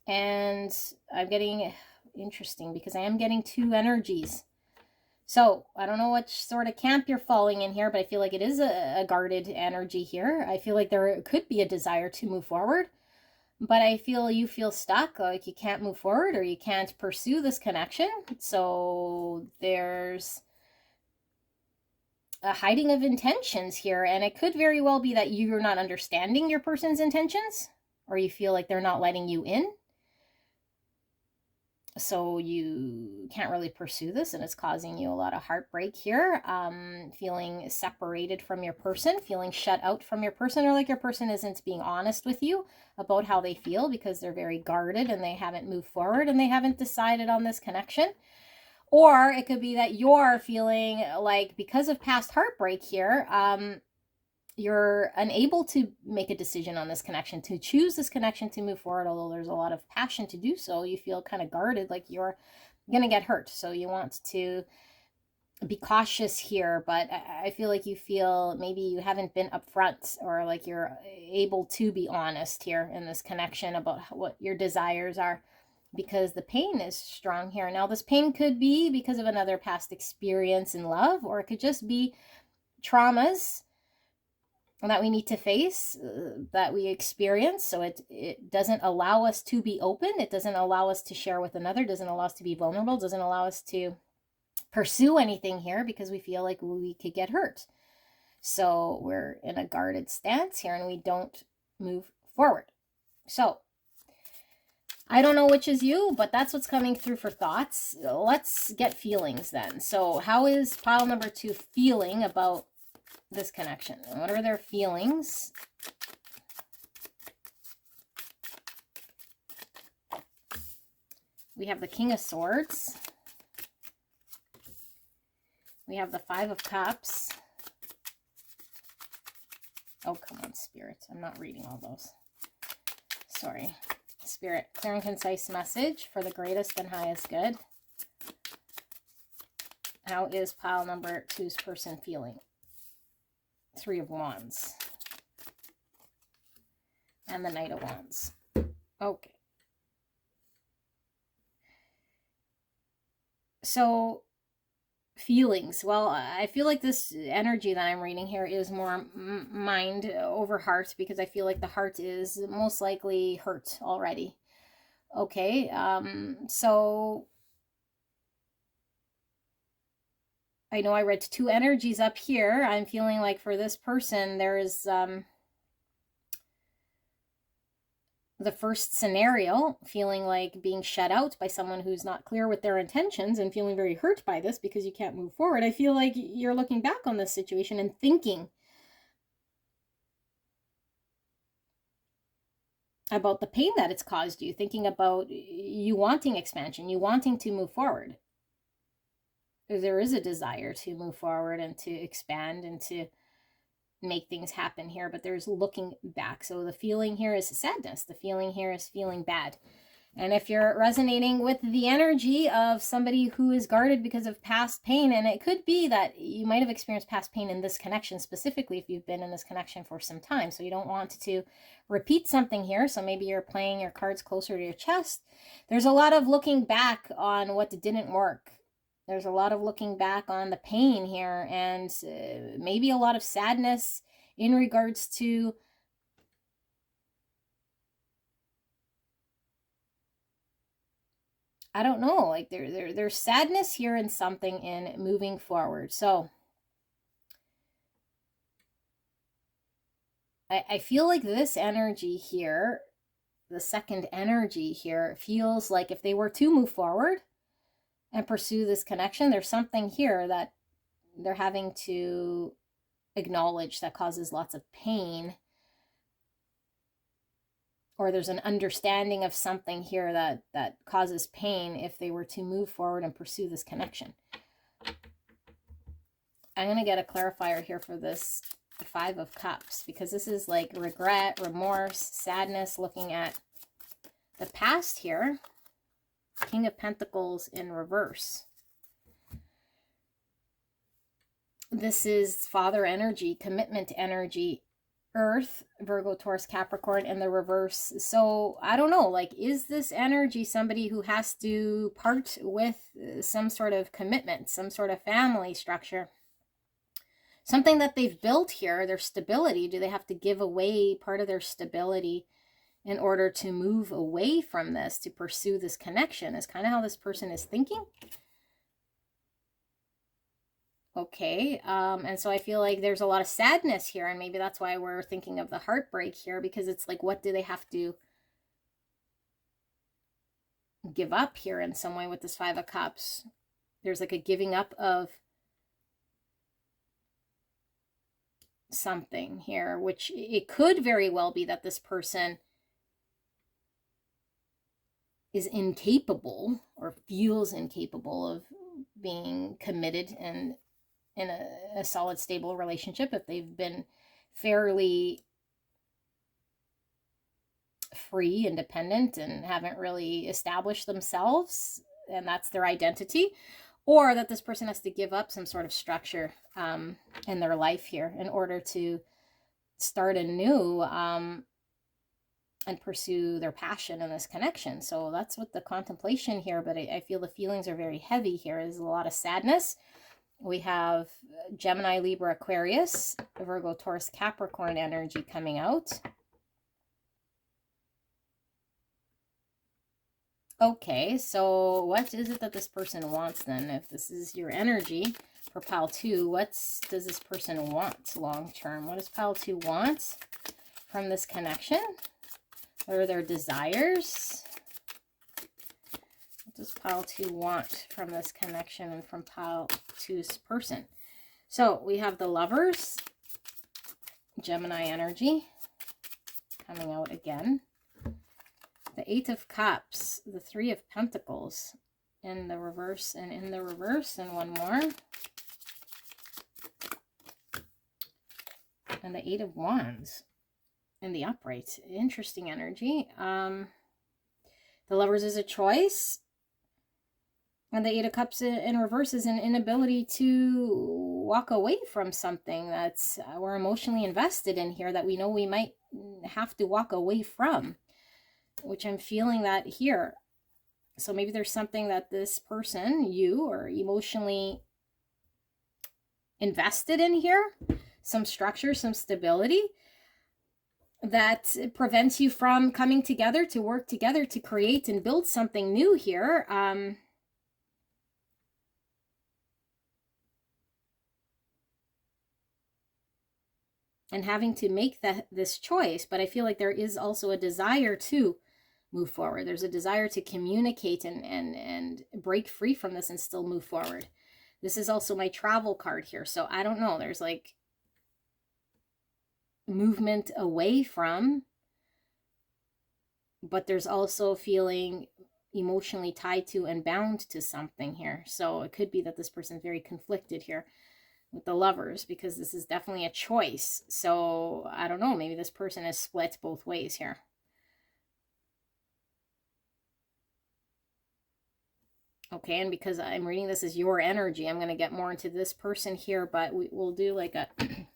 And I'm getting interesting because I am getting 2 energies. So I don't know which sort of camp you're falling in here, but I feel like it is a guarded energy here. I feel like there could be a desire to move forward, but I feel you feel stuck, like you can't move forward or you can't pursue this connection. So there's a hiding of intentions here, and it could very well be that you're not understanding your person's intentions, or you feel like they're not letting you in. So you can't really pursue this, and it's causing you a lot of heartbreak here. Feeling separated from your person, feeling shut out from your person, or like your person isn't being honest with you about how they feel because they're very guarded and they haven't moved forward and they haven't decided on this connection. Or it could be that you're feeling like, because of past heartbreak here, you're unable to make a decision on this connection, to choose this connection to move forward, although there's a lot of passion to do so. You feel kind of guarded, like you're going to get hurt. So you want to be cautious here, but I feel like you feel maybe you haven't been upfront, or like you're able to be honest here in this connection about what your desires are, because the pain is strong here. Now, this pain could be because of another past experience in love, or it could just be traumas that we need to face, that we experience. So it doesn't allow us to be open. It doesn't allow us to share with another. It doesn't allow us to be vulnerable. It doesn't allow us to pursue anything here because we feel like we could get hurt. So we're in a guarded stance here and we don't move forward. So I don't know which is you, but that's what's coming through for thoughts. Let's get feelings then. So how is pile number 2 feeling about this connection? What are their feelings? We have the King of Swords. We have the 5 of Cups. Oh, come on, Spirit. I'm not reading all those. Sorry. Spirit, clear and concise message for the greatest and highest good. How is pile number 2's person feeling? 3 of Wands. And the Knight of Wands. Okay. So, feelings. Well, I feel like this energy that I'm reading here is more mind over heart, because I feel like the heart is most likely hurt already. Okay. So I know I read two energies up here. I'm feeling like for this person, there's the first scenario, feeling like being shut out by someone who's not clear with their intentions and feeling very hurt by this because you can't move forward. I feel like you're looking back on this situation and thinking about the pain that it's caused you, thinking about you wanting expansion, you wanting to move forward. There is a desire to move forward and to expand and to make things happen here, but there's looking back. So the feeling here is sadness. The feeling here is feeling bad. And if you're resonating with the energy of somebody who is guarded because of past pain, and it could be that you might have experienced past pain in this connection, specifically if you've been in this connection for some time. So you don't want to repeat something here. So maybe you're playing your cards closer to your chest. There's a lot of looking back on what didn't work. There's a lot of looking back on the pain here, and maybe a lot of sadness in regards to I don't know, like there's sadness here and something in moving forward. So I feel like this energy here, the second energy here, feels like if they were to move forward and pursue this connection, there's something here that they're having to acknowledge that causes lots of pain, or there's an understanding of something here that causes pain if they were to move forward and pursue this connection. I'm going to get a clarifier here for this Five of Cups, because this is like regret, remorse, sadness, looking at the past here. King of Pentacles in reverse. This is father energy, commitment energy, Earth, Virgo, Taurus, Capricorn in the reverse. So I don't know, like, is this energy somebody who has to part with some sort of commitment, some sort of family structure, something that they've built here, their stability? Do they have to give away part of their stability in order to move away from this, to pursue this connection? Is kind of how this person is thinking. Okay, and so I feel like there's a lot of sadness here, and maybe that's why we're thinking of the heartbreak here, because it's like, what do they have to give up here in some way with this Five of Cups? There's like a giving up of something here, which it could very well be that this person is incapable or feels incapable of being committed and in a solid, stable relationship, if they've been fairly free, independent, and haven't really established themselves, and that's their identity, or that this person has to give up some sort of structure in their life here in order to start anew and pursue their passion in this connection. So that's what the contemplation here, but I feel the feelings are very heavy here. There's a lot of sadness. We have Gemini, Libra, Aquarius, Virgo, Taurus, Capricorn energy coming out. Okay, so what is it that this person wants then? If this is your energy for pile 2, what does this person want long term? What does pile 2 want from this connection? What are their desires? What does pile 2 want from this connection and from pile 2's person? So we have the Lovers, Gemini energy coming out again. The Eight of Cups, the Three of Pentacles in the reverse and in the reverse, and one more. And the Eight of Wands in the upright. Interesting energy. The Lovers is a choice. And the Eight of Cups in reverse is an inability to walk away from something that's we're emotionally invested in here, that we know we might have to walk away from, which I'm feeling that here. So maybe there's something that this person, you, are emotionally invested in here, some structure, some stability that prevents you from coming together to work together to create and build something new here. and having to make this choice. But I feel like there is also a desire to move forward. There's a desire to communicate and break free from this and still move forward. This is also my travel card here. So I don't know. There's like movement away from, but there's also feeling emotionally tied to and bound to something here. So it could be that this person's very conflicted here with the Lovers, because this is definitely a choice. So I don't know, maybe this person is split both ways here. Okay, and because I'm reading this as your energy, I'm going to get more into this person here, but we'll do like a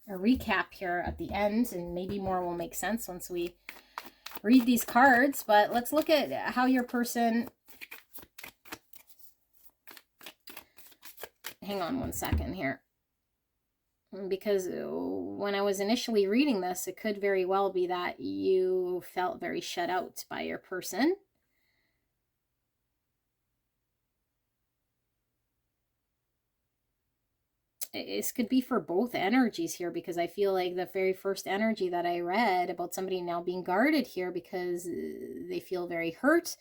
recap here at the end, and maybe more will make sense once we read these cards. But let's look at how your person... Hang on one second here. Because when I was initially reading this, it could very well be that you felt very shut out by your person. This could be for both energies here, because I feel like the very first energy that I read about somebody now being guarded here because they feel very hurt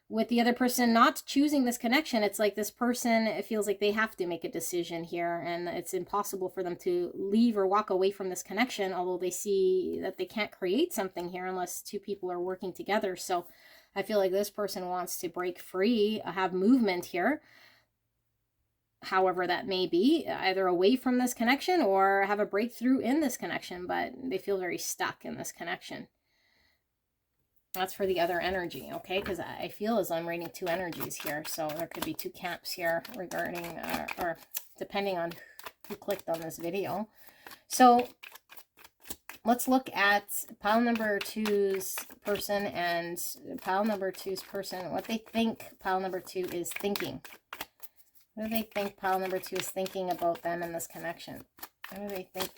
with the other person not choosing this connection. It's like this person, it feels like they have to make a decision here, and it's impossible for them to leave or walk away from this connection, although they see that they can't create something here unless two people are working together. So I feel like this person wants to break free, have movement here, however that may be, either away from this connection or have a breakthrough in this connection, but they feel very stuck in this connection. That's for the other energy, okay? Because I feel as I'm reading two energies here, so there could be two camps here regarding, or depending on who clicked on this video. So let's look at pile number two's person and pile number two's person, what they think pile number two is thinking. What do they think pile number two is thinking about them in this connection? What do they think?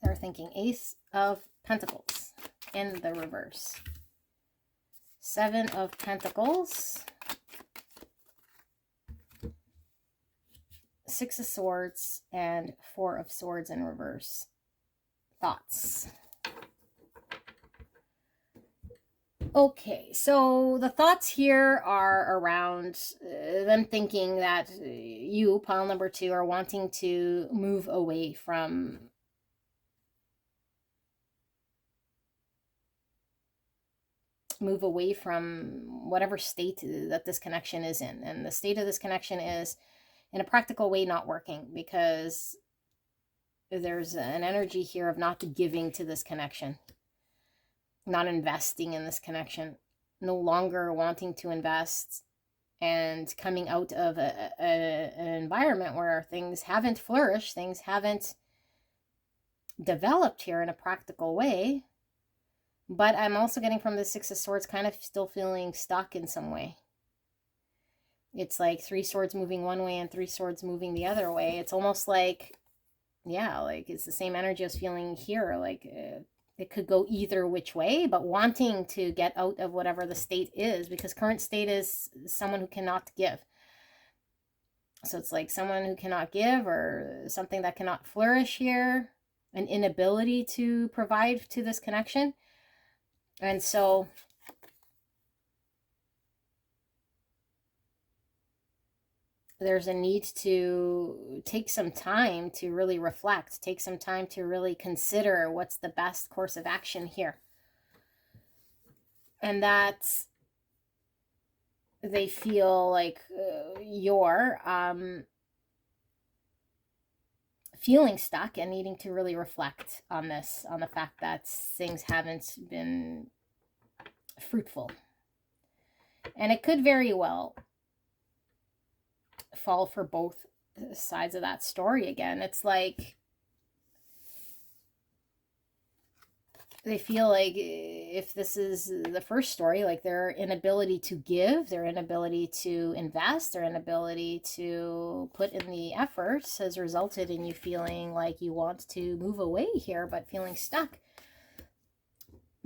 They're thinking Ace of Pentacles in the reverse. Seven of Pentacles. Six of Swords and Four of Swords in reverse. Thoughts. Okay, so the thoughts here are around them thinking that you, pile number two, are wanting to move away from whatever state that this connection is in. And the state of this connection is, in a practical way, not working, because there's an energy here of not giving to this connection, not investing in this connection, no longer wanting to invest, and coming out of an environment where things haven't flourished, things haven't developed here in a practical way. But I'm also getting from the Six of Swords kind of still feeling stuck in some way. It's like three swords moving one way and three swords moving the other way. It's almost like, yeah, like it's the same energy I was feeling here, like it could go either which way, but wanting to get out of whatever the state is, because current state is someone who cannot give. So it's like someone who cannot give, or something that cannot flourish here, an inability to provide to this connection. And so there's a need to take some time to really reflect, take some time to really consider what's the best course of action here. And that they feel like you're feeling stuck and needing to really reflect on this, on the fact that things haven't been fruitful. And it could very well fall for both sides of that story again. It's like they feel like if this is the first story, like their inability to give, their inability to invest, their inability to put in the efforts has resulted in you feeling like you want to move away here, but feeling stuck,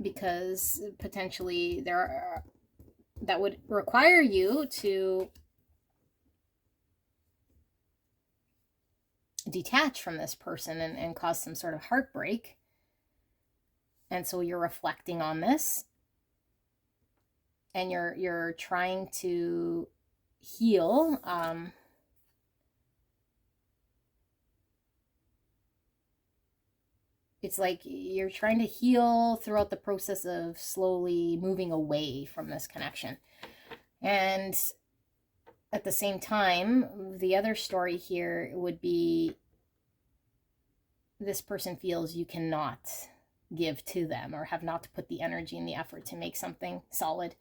because potentially that would require you to detach from this person and cause some sort of heartbreak. And so you're reflecting on this, and you're trying to heal. It's like you're trying to heal throughout the process of slowly moving away from this connection. And at the same time, the other story here would be this person feels you cannot give to them, or have not put the energy and the effort to make something solid,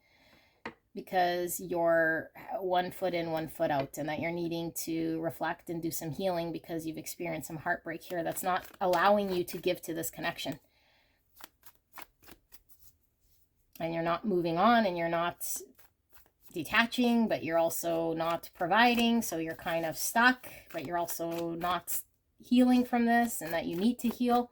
because you're 1 foot in, 1 foot out, and that you're needing to reflect and do some healing because you've experienced some heartbreak here that's not allowing you to give to this connection. And you're not moving on, and you're not detaching, but you're also not providing, so you're kind of stuck, but you're also not healing from this, and that you need to heal.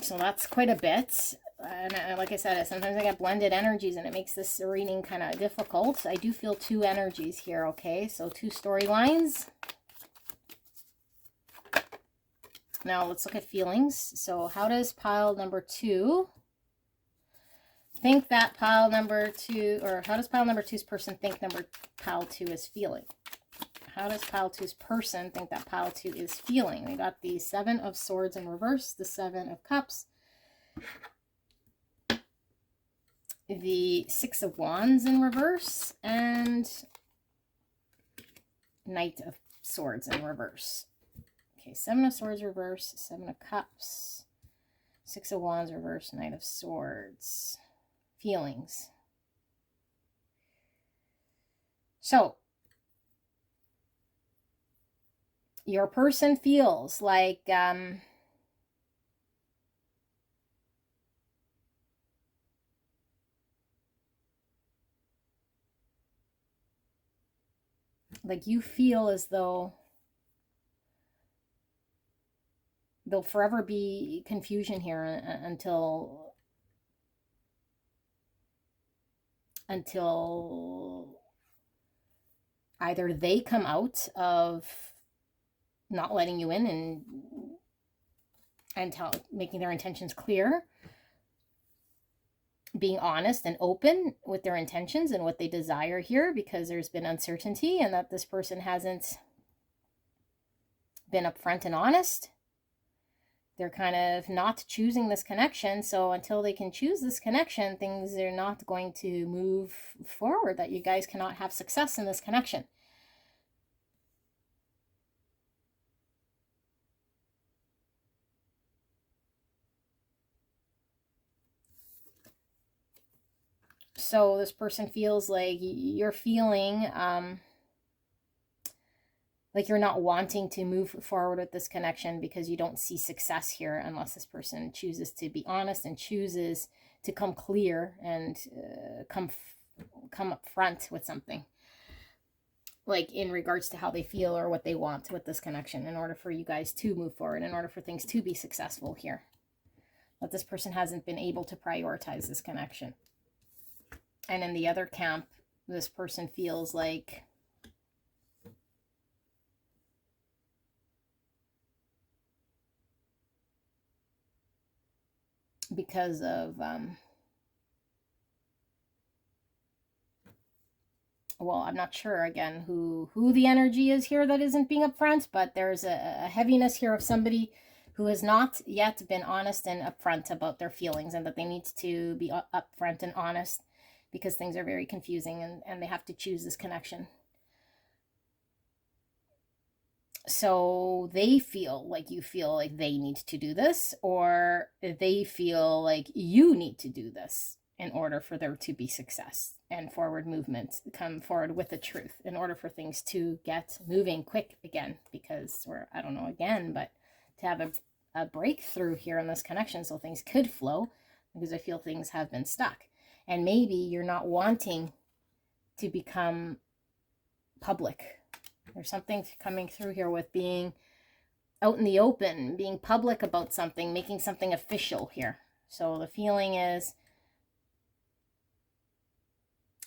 So that's quite a bit. And like I said, sometimes I get blended energies, and it makes this reading kind of difficult. I do feel 2 energies here, okay? So 2 storylines. Now let's look at feelings. So how does pile number 2 think that pile number 2, or how does pile number 2's person think pile 2 is feeling? How does pile 2's person think that pile 2 is feeling? We got the 7 of Swords in reverse, the 7 of Cups, the 6 of Wands in reverse, and Knight of Swords in reverse. Okay, 7 of Swords reverse, 7 of Cups, 6 of Wands reverse, Knight of Swords. Feelings. So your person feels like you feel as though there'll forever be confusion here until either they come out of not letting you in and making their intentions clear, being honest and open with their intentions and what they desire here, because there's been uncertainty and that this person hasn't been upfront and honest. They're kind of not choosing this connection. So until they can choose this connection, things are not going to move forward, that you guys cannot have success in this connection. So this person feels like you're feeling like you're not wanting to move forward with this connection because you don't see success here unless this person chooses to be honest and chooses to come clear and come up front with something, like in regards to how they feel or what they want with this connection, in order for you guys to move forward, in order for things to be successful here. But this person hasn't been able to prioritize this connection. And in the other camp, this person feels like because of well, I'm not sure again who the energy is here that isn't being upfront, but there's a heaviness here of somebody who has not yet been honest and upfront about their feelings, and that they need to be upfront and honest because things are very confusing, and they have to choose this connection. So they feel like you feel like they need to do this, or they feel like you need to do this in order for there to be success and forward movement, come forward with the truth, in order for things to get moving quick again, because, or I don't know again, but to have a breakthrough here in this connection so things could flow, because I feel things have been stuck. And maybe you're not wanting to become public. There's something coming through here with being out in the open, being public about something, making something official here. So the feeling is,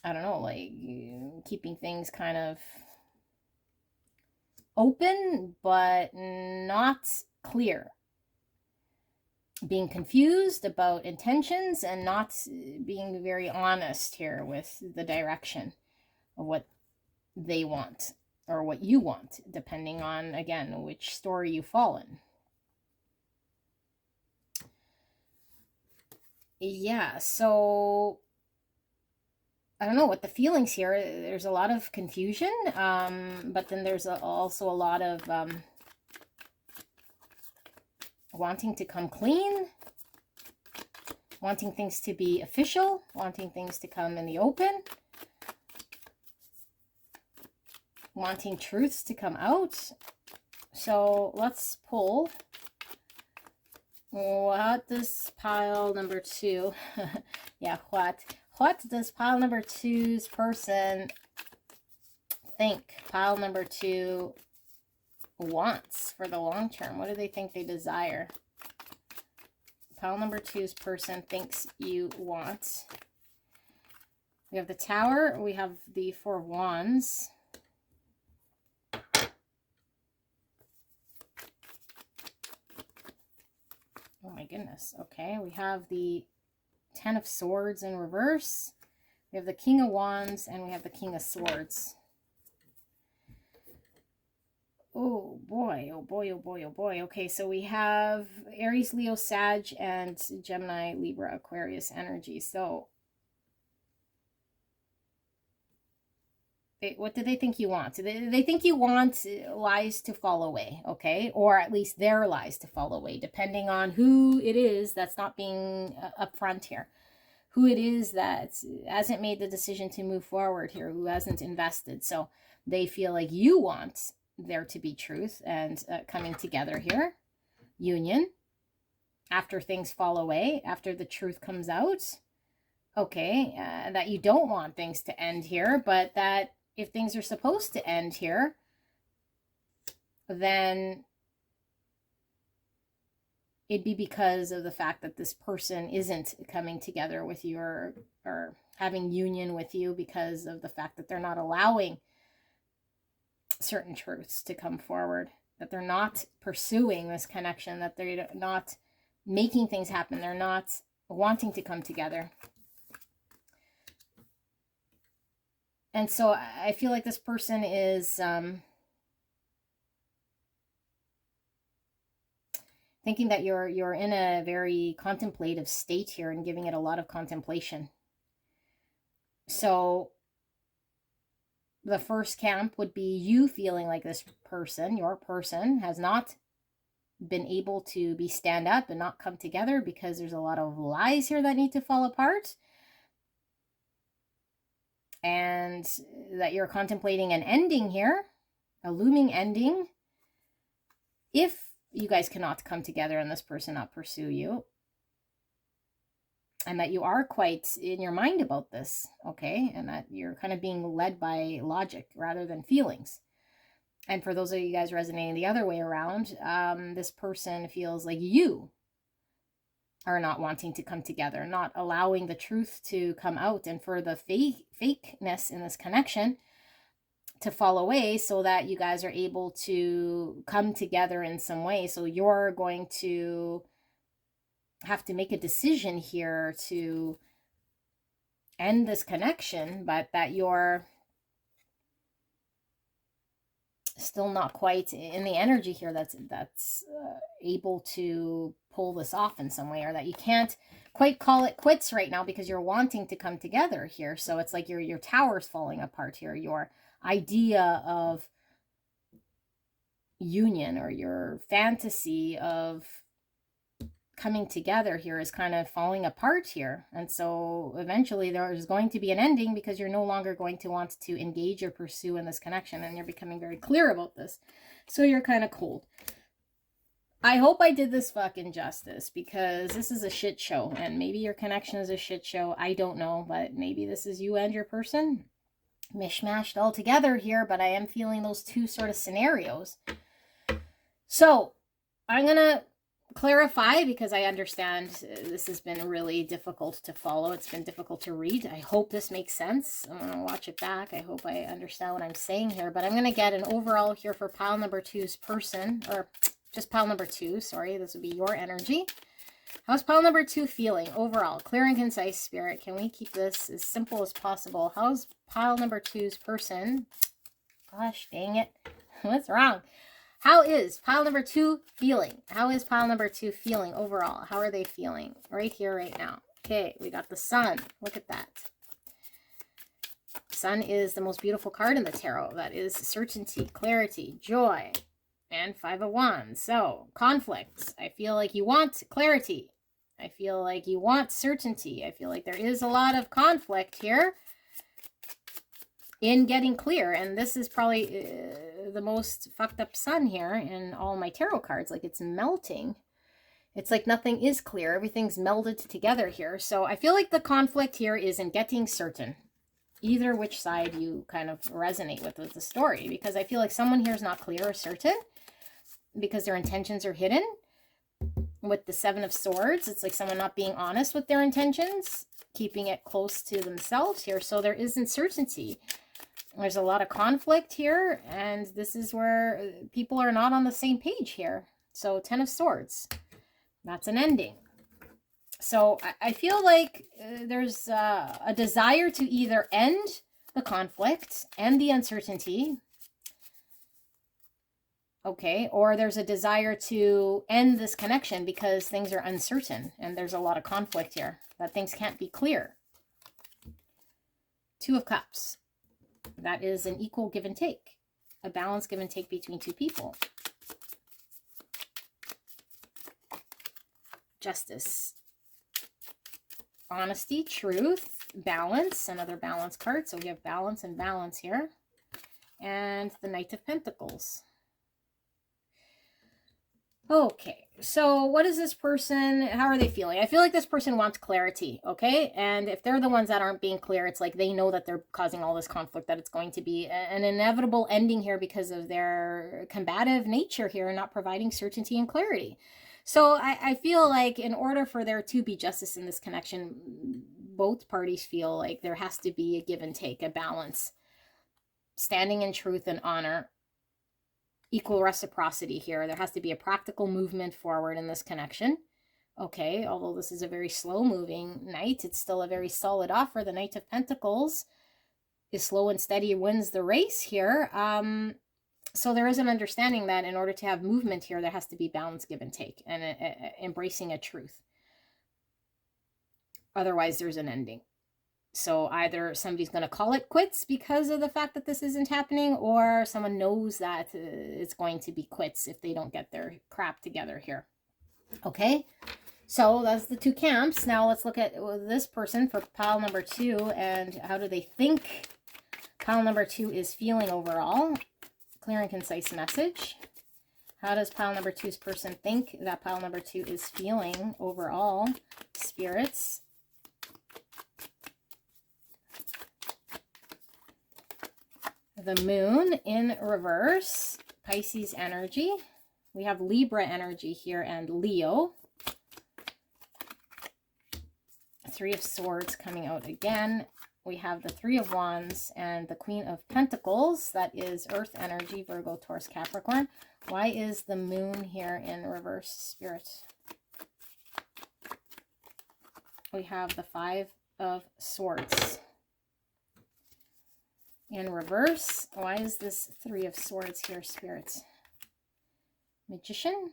I don't know, like keeping things kind of open but not clear, being confused about intentions and not being very honest here with the direction of what they want or what you want, depending on, again, which story you fall in. Yeah, so I don't know what the feelings here. There's a lot of confusion, but then there's also a lot of wanting to come clean, wanting things to be official, wanting things to come in the open, wanting truths to come out. So let's pull. What does pile number 2, yeah, what does pile number 2's person think pile number 2 wants for the long term? What do they think they desire? Pile number 2's person thinks you want. We have the Tower, we have the 4 of Wands. Oh my goodness. Okay, we have the 10 of Swords in reverse. We have the King of Wands, and we have the King of Swords. Oh boy, oh boy, oh boy, oh boy. Okay, so we have Aries, Leo, Sag, and Gemini, Libra, Aquarius energy. So what do they think you want? They think you want lies to fall away, okay? Or at least their lies to fall away, depending on who it is that's not being upfront here. Who it is that hasn't made the decision to move forward here, who hasn't invested. So they feel like you want there to be truth and coming together here. Union. After things fall away, after the truth comes out. Okay, that you don't want things to end here, but that if things are supposed to end here, then it'd be because of the fact that this person isn't coming together with you or having union with you, because of the fact that they're not allowing certain truths to come forward, that they're not pursuing this connection, that they're not making things happen, they're not wanting to come together. And so I feel like this person is thinking that you're in a very contemplative state here and giving it a lot of contemplation. So the first camp would be you feeling like this person, your person, has not been able to stand up and not come together because there's a lot of lies here that need to fall apart. And that you're contemplating an ending here, a looming ending, if you guys cannot come together and this person not pursue you. And that you are quite in your mind about this, okay? And that you're kind of being led by logic rather than feelings. And for those of you guys resonating the other way around, this person feels like you are not wanting to come together, not allowing the truth to come out, and for the fakeness in this connection to fall away so that you guys are able to come together in some way. So you're going to have to make a decision here to end this connection, but that you're still not quite in the energy here that's able to pull this off in some way, or that you can't quite call it quits right now because you're wanting to come together here. So it's like your tower's falling apart here. Your idea of union or your fantasy of coming together here is kind of falling apart here. And so eventually there's going to be an ending because you're no longer going to want to engage or pursue in this connection, and you're becoming very clear about this. So you're kind of cold. I hope I did this fucking justice, because this is a shit show, and maybe your connection is a shit show. I don't know, but maybe this is you and your person mishmashed all together here, but I am feeling those two sort of scenarios. So I'm gonna clarify, because I understand this has been really difficult to follow. It's been difficult to read. I hope this makes sense. I'm going to watch it back. I hope I understand what I'm saying here. But I'm going to get an overall here for pile number 2's person, or just pile number 2. Sorry, this would be your energy. How's pile number 2 feeling overall? Clear and concise, Spirit. Can we keep this as simple as possible? How's pile number 2's person? Gosh, dang it. What's wrong? How is pile number 2 feeling? How is pile number 2 feeling overall? How are they feeling right here, right now? Okay, we got the Sun. Look at that. Sun is the most beautiful card in the tarot. That is certainty, clarity, joy, and 5 of Wands. So, conflicts. I feel like you want clarity. I feel like you want certainty. I feel like there is a lot of conflict here in getting clear. And this is probably the most fucked up Sun here in all my tarot cards. Like, it's melting. It's like nothing is clear. Everything's melded together here. So I feel like the conflict here is in getting certain. Either which side you kind of resonate with the story. Because I feel like someone here is not clear or certain because their intentions are hidden. With the 7 of Swords, it's like someone not being honest with their intentions, keeping it close to themselves here. So there is uncertainty. There's a lot of conflict here, and this is where people are not on the same page here. So 10 of Swords, that's an ending. So I feel like there's a desire to either end the conflict and the uncertainty, okay, or there's a desire to end this connection because things are uncertain and there's a lot of conflict here, that things can't be clear. 2 of Cups. That is an equal give and take, a balanced give and take between 2 people. Justice. Honesty, truth, balance, another balance card. So we have balance and balance here. And the Knight of Pentacles. Okay, so what is this person, how are they feeling? I feel like this person wants clarity, okay? And if they're the ones that aren't being clear, it's like they know that they're causing all this conflict, that it's going to be an inevitable ending here because of their combative nature here, not providing certainty and clarity. So I feel like in order for there to be justice in this connection, both parties feel like there has to be a give and take, a balance, standing in truth and honor, equal reciprocity here. There has to be a practical movement forward in this connection. Okay, although this is a very slow moving knight, it's still a very solid offer. The Knight of Pentacles is slow and steady, wins the race here. So there is an understanding that in order to have movement here, there has to be balance, give and take, and embracing a truth. Otherwise, there's an ending. So either somebody's going to call it quits because of the fact that this isn't happening, or someone knows that it's going to be quits if they don't get their crap together here. Okay, so that's the 2 camps. Now let's look at this person for pile number 2 and how do they think pile number 2 is feeling overall. Clear and concise message. How does pile number 2's person think that pile number 2 is feeling overall? Spirits. The Moon in reverse, Pisces energy. We have Libra energy here and Leo. 3 of Swords coming out again. We have the 3 of Wands and the Queen of Pentacles. That is Earth energy, Virgo, Taurus, Capricorn. Why is the Moon here in reverse, Spirit? We have the 5 of Swords in reverse. Why is this 3 of Swords here, Spirits? Magician,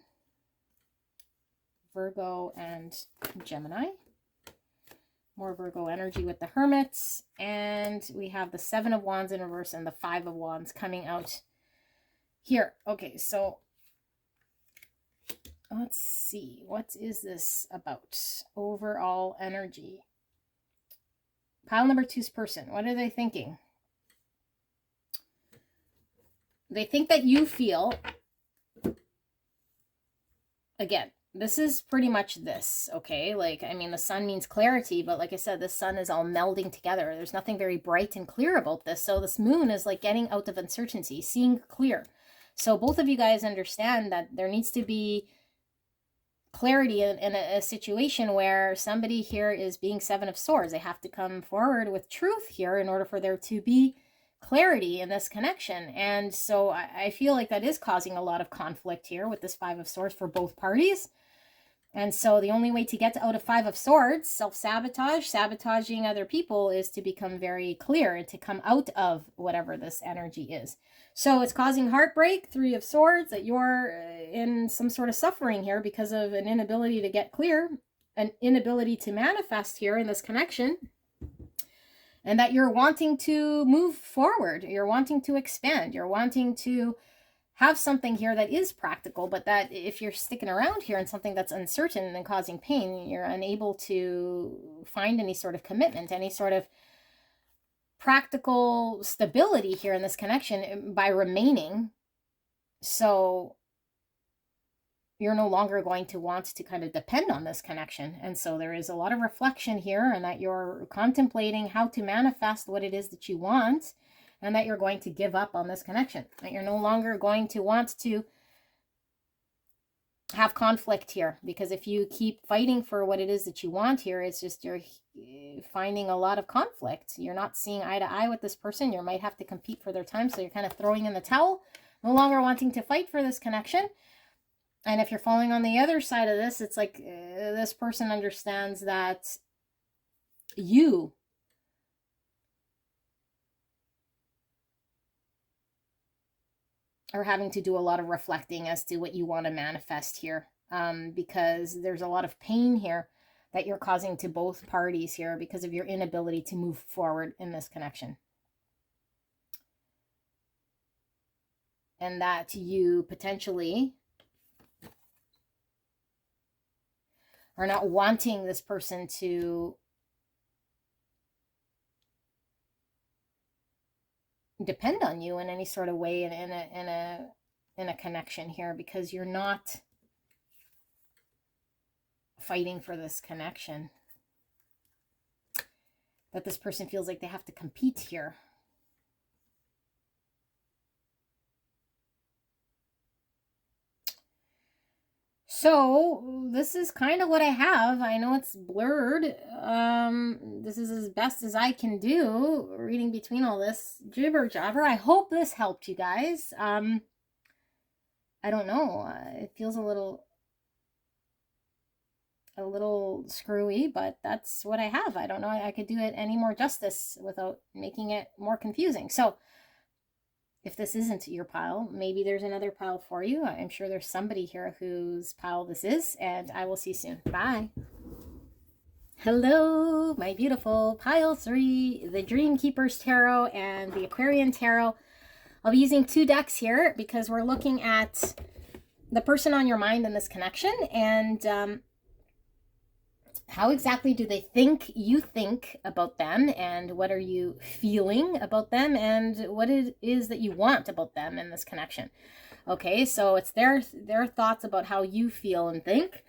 Virgo, and Gemini. More Virgo energy with the Hermits. And we have the 7 of Wands in reverse and the 5 of Wands coming out here. Okay, so let's see. What is this about? Overall energy. Pile number 2's person. What are they thinking? They think that you feel, again, this is pretty much this, okay? Like, I mean, the sun means clarity, but like I said, the sun is all melding together. There's nothing very bright and clear about this. So this moon is like getting out of uncertainty, seeing clear. So both of you guys understand that there needs to be clarity in a situation where somebody here is being Seven of Swords. They have to come forward with truth here in order for there to be clarity in this connection. And so I feel like that is causing a lot of conflict here with this Five of Swords for both parties. And so the only way to get out of Five of Swords, self-sabotage, sabotaging other people, is to become very clear and to come out of whatever this energy is. So it's causing heartbreak, Three of Swords, that you're in some sort of suffering here because of an inability to get clear, an inability to manifest here in this connection, and that you're wanting to move forward, you're wanting to expand, you're wanting to have something here that is practical, but that if you're sticking around here in something that's uncertain and causing pain, you're unable to find any sort of commitment, any sort of practical stability here in this connection by remaining. So you're no longer going to want to kind of depend on this connection. And so there is a lot of reflection here, and that you're contemplating how to manifest what it is that you want, and that you're going to give up on this connection, that you're no longer going to want to have conflict here. Because if you keep fighting for what it is that you want here, it's just you're finding a lot of conflict. You're not seeing eye to eye with this person. You might have to compete for their time, so you're kind of throwing in the towel, no longer wanting to fight for this connection. And if you're falling on the other side of this, it's like this person understands that you are having to do a lot of reflecting as to what you want to manifest here, because there's a lot of pain here that you're causing to both parties here because of your inability to move forward in this connection. And that you potentially are not wanting this person to depend on you in any sort of way in a connection here, because you're not fighting for this connection, that this person feels like they have to compete here. So this is kind of what I have. I know it's blurred. This is as best as I can do, reading between all this jibber jabber. I hope this helped you guys. I don't know. It feels a little screwy, but that's what I have. I don't know. I could do it any more justice without making it more confusing. So if this isn't your pile, maybe there's another pile for you. I'm sure there's somebody here whose pile this is, and I will see you soon. Bye. Hello, my beautiful pile 3, the Dream Keepers Tarot and the Aquarian Tarot. I'll be using 2 decks here because we're looking at the person on your mind in this connection, and how exactly do they think you think about them, and what are you feeling about them, and what it is that you want about them in this connection. Okay, so it's their thoughts about how you feel and think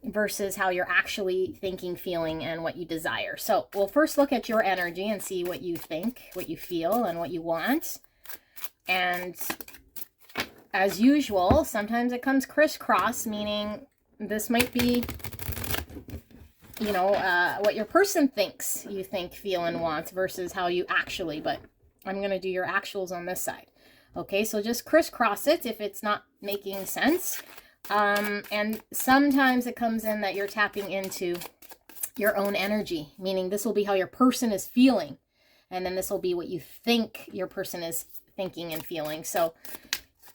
versus how you're actually thinking, feeling, and what you desire. So we'll first look at your energy and see what you think, what you feel, and what you want. And as usual, sometimes it comes crisscross, meaning this might be, you know, what your person thinks you think, feel, and want versus how you actually, but I'm going to do your actuals on this side. Okay, so just crisscross it if it's not making sense. And sometimes it comes in that you're tapping into your own energy, meaning this will be how your person is feeling. And then this will be what you think your person is thinking and feeling. So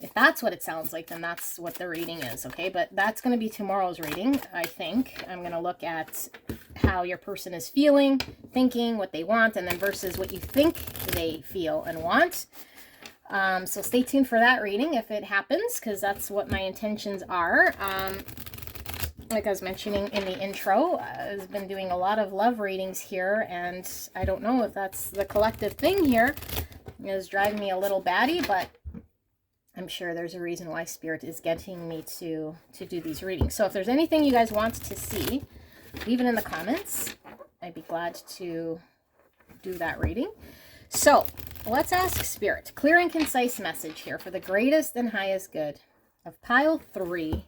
if that's what it sounds like, then that's what the reading is, okay? But that's going to be tomorrow's reading, I think. I'm going to look at how your person is feeling, thinking, what they want, and then versus what you think they feel and want. So stay tuned for that reading if it happens, because that's what my intentions are. Like I was mentioning in the intro, I've been doing a lot of love readings here, and I don't know if that's the collective thing here. It is driving me a little batty, but I'm sure there's a reason why Spirit is getting me to do these readings. So if there's anything you guys want to see, leave it in the comments. I'd be glad to do that reading. So let's ask Spirit. Clear and concise message here for the greatest and highest good of pile 3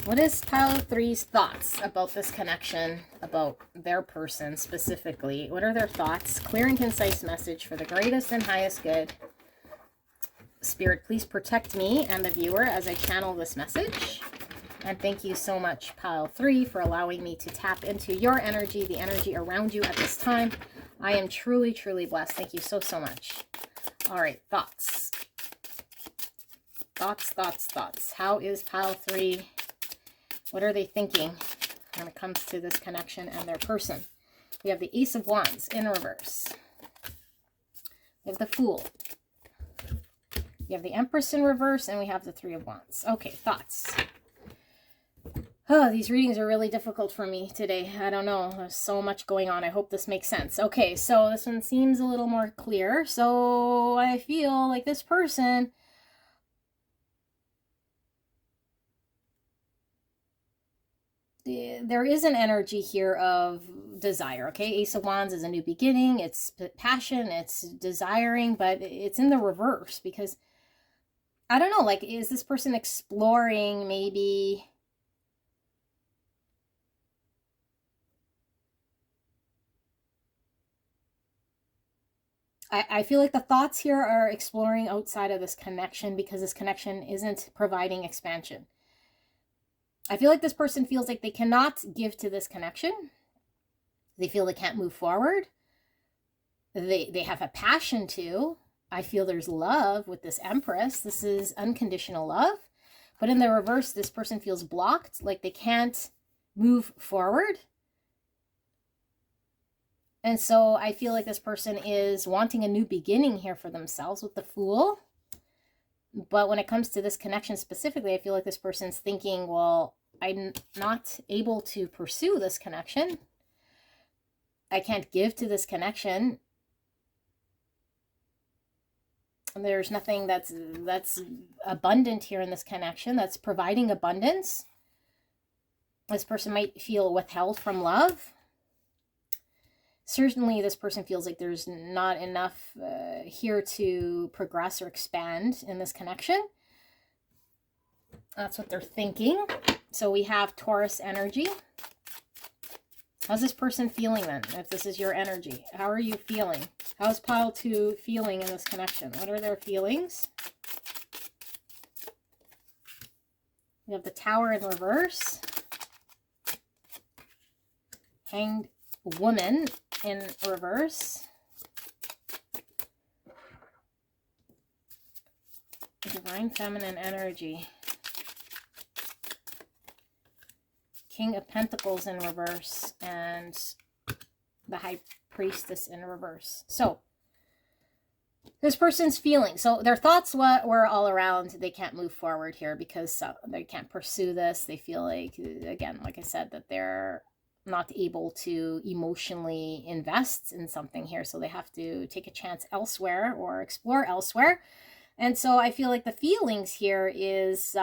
What is pile three's thoughts about this connection, about their person specifically? What are their thoughts? Clear and concise message for the greatest and highest good. Spirit, please protect me and the viewer as I channel this message. And thank you so much, pile three, for allowing me to tap into your energy, the energy around you at this time. I am truly, truly blessed. Thank you so, so much. All right, thoughts. Thoughts, thoughts, thoughts. How is pile three? What are they thinking when it comes to this connection and their person? We have the Ace of Wands in reverse. We have the Fool. We have the Empress in reverse, and we have the Three of Wands. Okay, thoughts. Oh, these readings are really difficult for me today. I don't know. There's so much going on. I hope this makes sense. Okay, so this one seems a little more clear. So I feel like this person... there is an energy here of desire, okay? Ace of Wands is a new beginning. It's passion. It's desiring, but it's in the reverse because... I don't know, like, is this person exploring maybe... I feel like the thoughts here are exploring outside of this connection because this connection isn't providing expansion. I feel like this person feels like they cannot give to this connection. They feel they can't move forward. They have a passion to. I feel there's love with this Empress. This is unconditional love. But in the reverse, this person feels blocked, like they can't move forward. And so I feel like this person is wanting a new beginning here for themselves with the Fool. But when it comes to this connection specifically, I feel like this person's thinking, well, I'm not able to pursue this connection. I can't give to this connection. There's nothing that's abundant here in this connection that's providing abundance. This person might feel withheld from love. Certainly this person feels like there's not enough here to progress or expand in this connection. That's what they're thinking. So we have Taurus energy. How's this person feeling then, if this is your energy? How are you feeling? How's pile two feeling in this connection? What are their feelings? We have the Tower in reverse. Hanged Woman in reverse. Divine Feminine energy. King of Pentacles in reverse, and the High Priestess in reverse. So this person's feeling, so their thoughts were all around they can't move forward here because they can't pursue this. They feel like, again, like I said, that they're not able to emotionally invest in something here, so they have to take a chance elsewhere or explore elsewhere. And so I feel like the feelings here is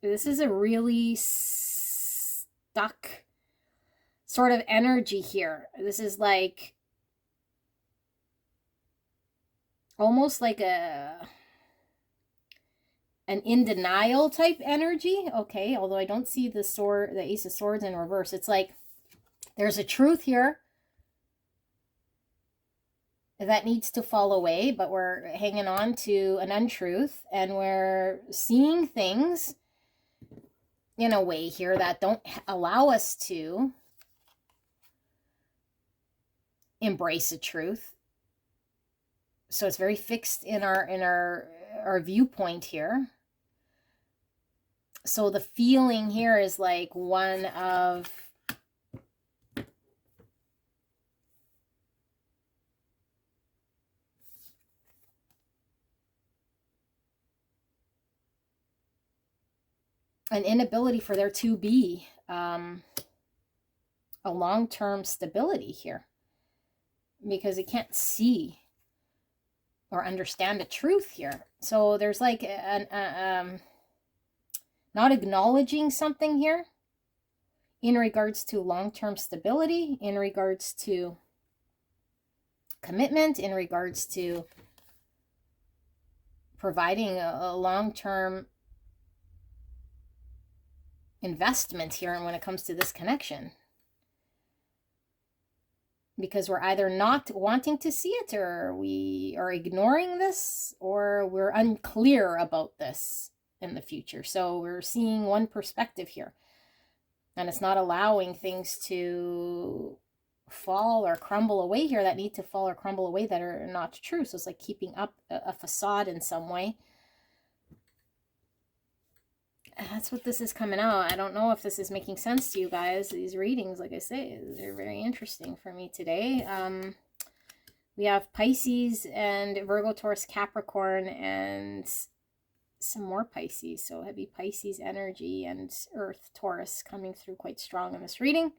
this is a really stuck sort of energy here. This is like almost like an in denial type energy. Okay, although I don't see the sword, the Ace of Swords in reverse. It's like there's a truth here that needs to fall away, but we're hanging on to an untruth, and we're seeing things in a way here that don't allow us to embrace a truth. So it's very fixed in our viewpoint here. So the feeling here is like one of an inability for there to be a long-term stability here, because it can't see or understand the truth here. So there's like not acknowledging something here in regards to long-term stability, in regards to commitment, in regards to providing a long-term investment here. And when it comes to this connection, because we're either not wanting to see it, or we are ignoring this, or we're unclear about this in the future. So we're seeing one perspective here, and it's not allowing things to fall or crumble away here that need to fall or crumble away, that are not true. So it's like keeping up a facade in some way. That's what this is coming out. I don't know if this is making sense to you guys. These readings, like I say, they're very interesting for me today. We have Pisces and Virgo, Taurus, Capricorn, and some more Pisces. So heavy Pisces energy and Earth, Taurus coming through quite strong in this reading.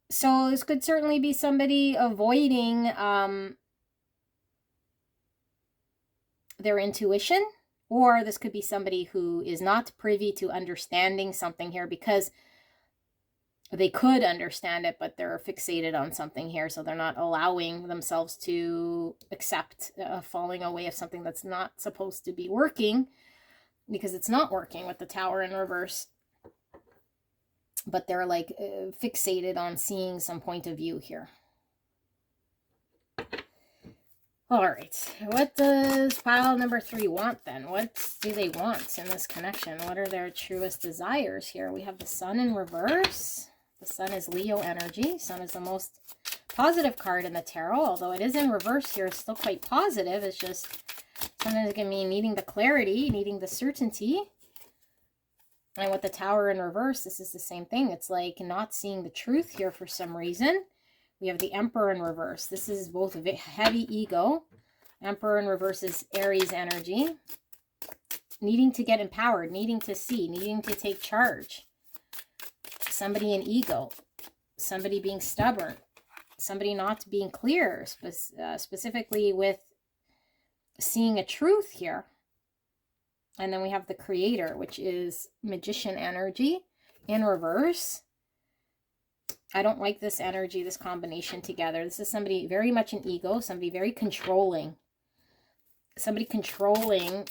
So this could certainly be somebody avoiding their intuition. Or this could be somebody who is not privy to understanding something here, because they could understand it, but they're fixated on something here. So they're not allowing themselves to accept falling away of something that's not supposed to be working, because it's not working with the Tower in reverse. But they're like fixated on seeing some point of view here. All right, what does pile number 3 want then? What do they want in this connection? What are their truest desires here? We have the Sun in reverse. The Sun is Leo energy. Sun is the most positive card in the tarot, although it is in reverse here. It's still quite positive. It's just sometimes it can mean needing the clarity, needing the certainty. And with the Tower in reverse, this is the same thing. It's like not seeing the truth here for some reason. We have the Emperor in reverse. This is both a heavy ego. Emperor in reverse is Aries energy. Needing to get empowered, needing to see, needing to take charge. Somebody in ego. Somebody being stubborn. Somebody not being clear, specifically with seeing a truth here. And then we have the Creator, which is Magician energy in reverse. I don't like this energy, this combination together. This is somebody very much an ego, somebody very controlling. Somebody controlling,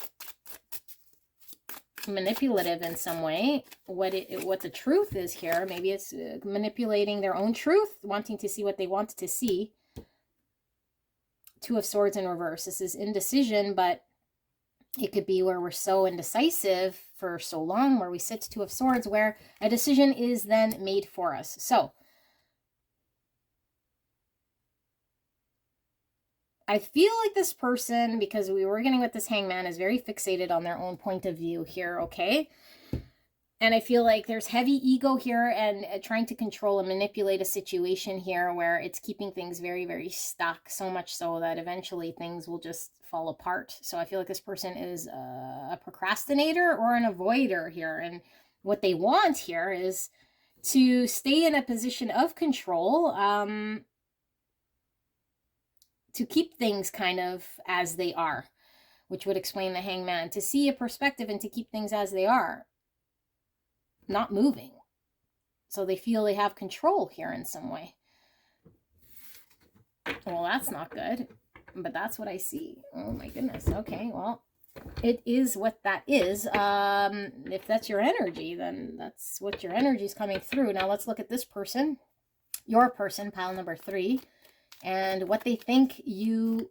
manipulative in some way. What the truth is here, maybe it's manipulating their own truth, wanting to see what they want to see. Two of Swords in reverse. This is indecision, but it could be where we're so indecisive for so long, where we sit Two of Swords, where a decision is then made for us. So I feel like this person, because we were getting with this Hangman, is very fixated on their own point of view here, okay? And I feel like there's heavy ego here and trying to control and manipulate a situation here where it's keeping things very, very stuck, so much so that eventually things will just fall apart. So I feel like this person is a procrastinator or an avoider here. And what they want here is to stay in a position of control, to keep things kind of as they are, which would explain the Hangman, to see a perspective and to keep things as they are, not moving. So they feel they have control here in some way. Well, that's not good, but that's what I see. Oh my goodness. Okay, well, it is what that is. If that's your energy, then that's what your energy is coming through. Now let's look at this person, your person, pile number 3. And what they think you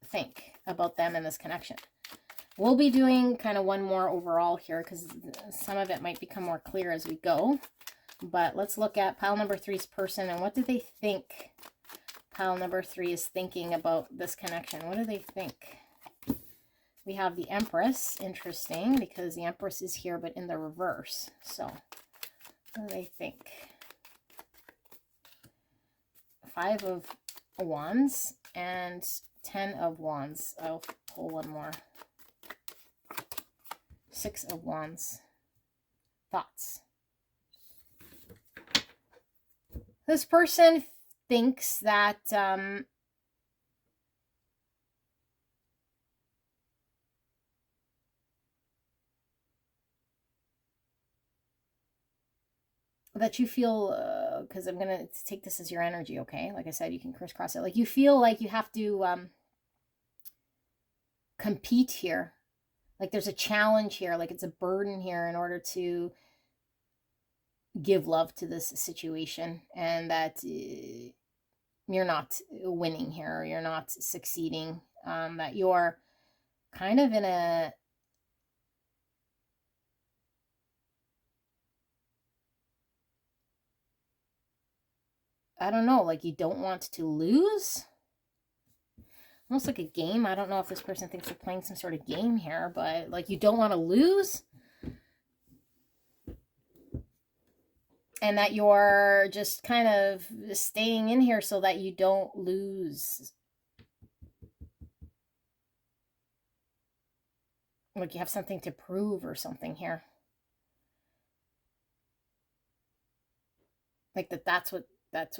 think about them in this connection. We'll be doing kind of one more overall here, because some of it might become more clear as we go. But let's look at pile number 3's person, and what do they think pile number 3 is thinking about this connection? What do they think? We have the Empress. Interesting, because the Empress is here, but in the reverse. So, what do they think? 5 of Wands and 10 of Wands. I'll pull one more. 6 of Wands. Thoughts. This person thinks that that you feel, because I'm going to take this as your energy, okay? Like I said, you can crisscross it. Like you feel like you have to compete here. Like there's a challenge here, like it's a burden here in order to give love to this situation, and that you're not winning here, or you're not succeeding, that you're kind of in a, I don't know, like you don't want to lose. Almost like a game. I don't know if this person thinks they're playing some sort of game here, but like you don't want to lose. And that you're just kind of staying in here so that you don't lose. Like you have something to prove or something here. Like that's what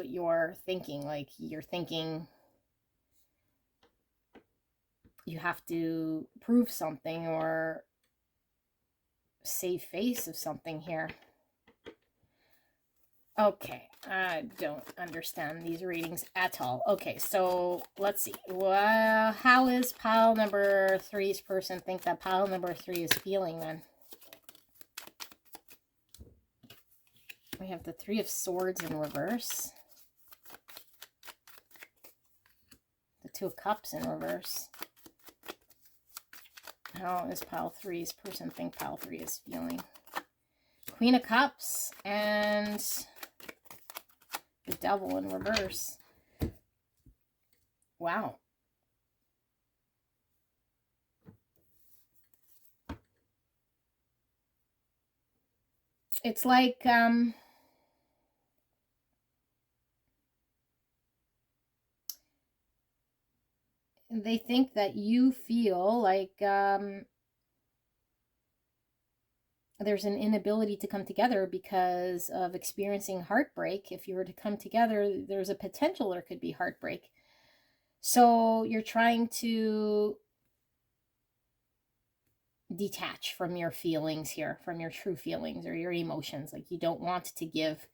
you're thinking. Like you're thinking you have to prove something or save face of something here. Okay, I don't understand these readings at all. Okay, so let's see. Well, how is pile number 3's person think that pile number 3 is feeling then? We have the 3 of Swords in reverse. The 2 of Cups in reverse. How is pile 3's person think pile 3 is feeling? Queen of Cups and the Devil in reverse. Wow. It's like they think that you feel like there's an inability to come together because of experiencing heartbreak. If you were to come together, there's a potential there could be heartbreak. So you're trying to detach from your feelings here, from your true feelings or your emotions. Like you don't want to give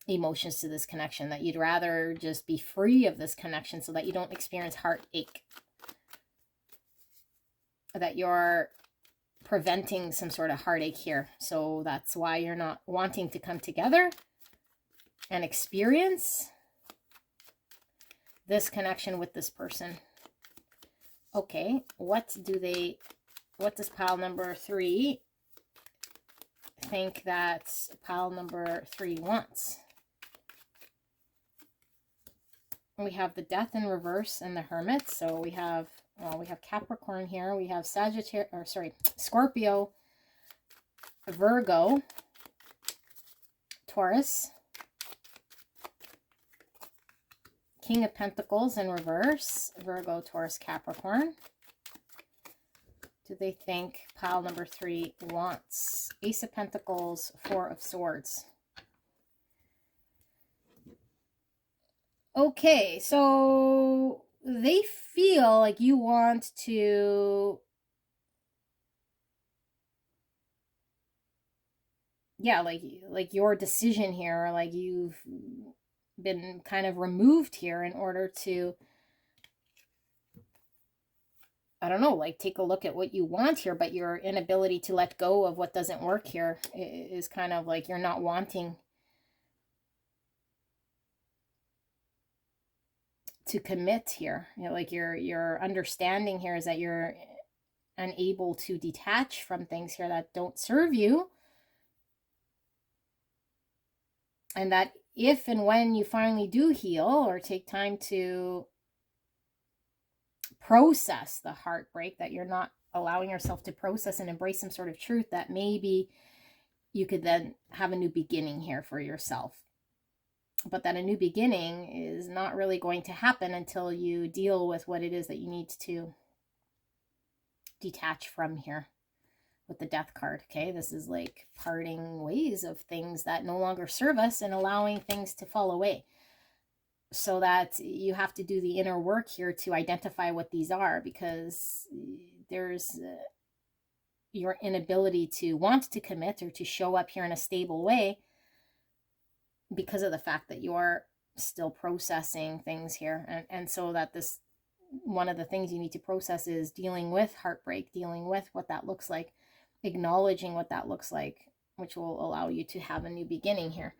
emotions to this connection, that you'd rather just be free of this connection so that you don't experience heartache, that you're preventing some sort of heartache here. So that's why you're not wanting to come together and experience this connection with this person. Okay, what does pile number 3 think that pile number 3 wants? We have the Death in reverse and the Hermit. So we have Capricorn here. We have Scorpio, Virgo, Taurus, King of Pentacles in reverse, Virgo, Taurus, Capricorn. Do they think pile number 3 wants? Ace of Pentacles, 4 of Swords. Okay, so they feel like you want to, yeah, like your decision here, like you've been kind of removed here in order to, I don't know, like take a look at what you want here, but your inability to let go of what doesn't work here is kind of like you're not wanting to commit here. You know, like your understanding here is that you're unable to detach from things here that don't serve you. And that if and when you finally do heal or take time to process the heartbreak, that you're not allowing yourself to process and embrace some sort of truth, that maybe you could then have a new beginning here for yourself. But that a new beginning is not really going to happen until you deal with what it is that you need to detach from here with the Death card. Okay, this is like parting ways of things that no longer serve us and allowing things to fall away. So that you have to do the inner work here to identify what these are, because there's your inability to want to commit or to show up here in a stable way because of the fact that you're still processing things here. And so that this, one of the things you need to process is dealing with heartbreak, dealing with what that looks like, acknowledging what that looks like, which will allow you to have a new beginning here,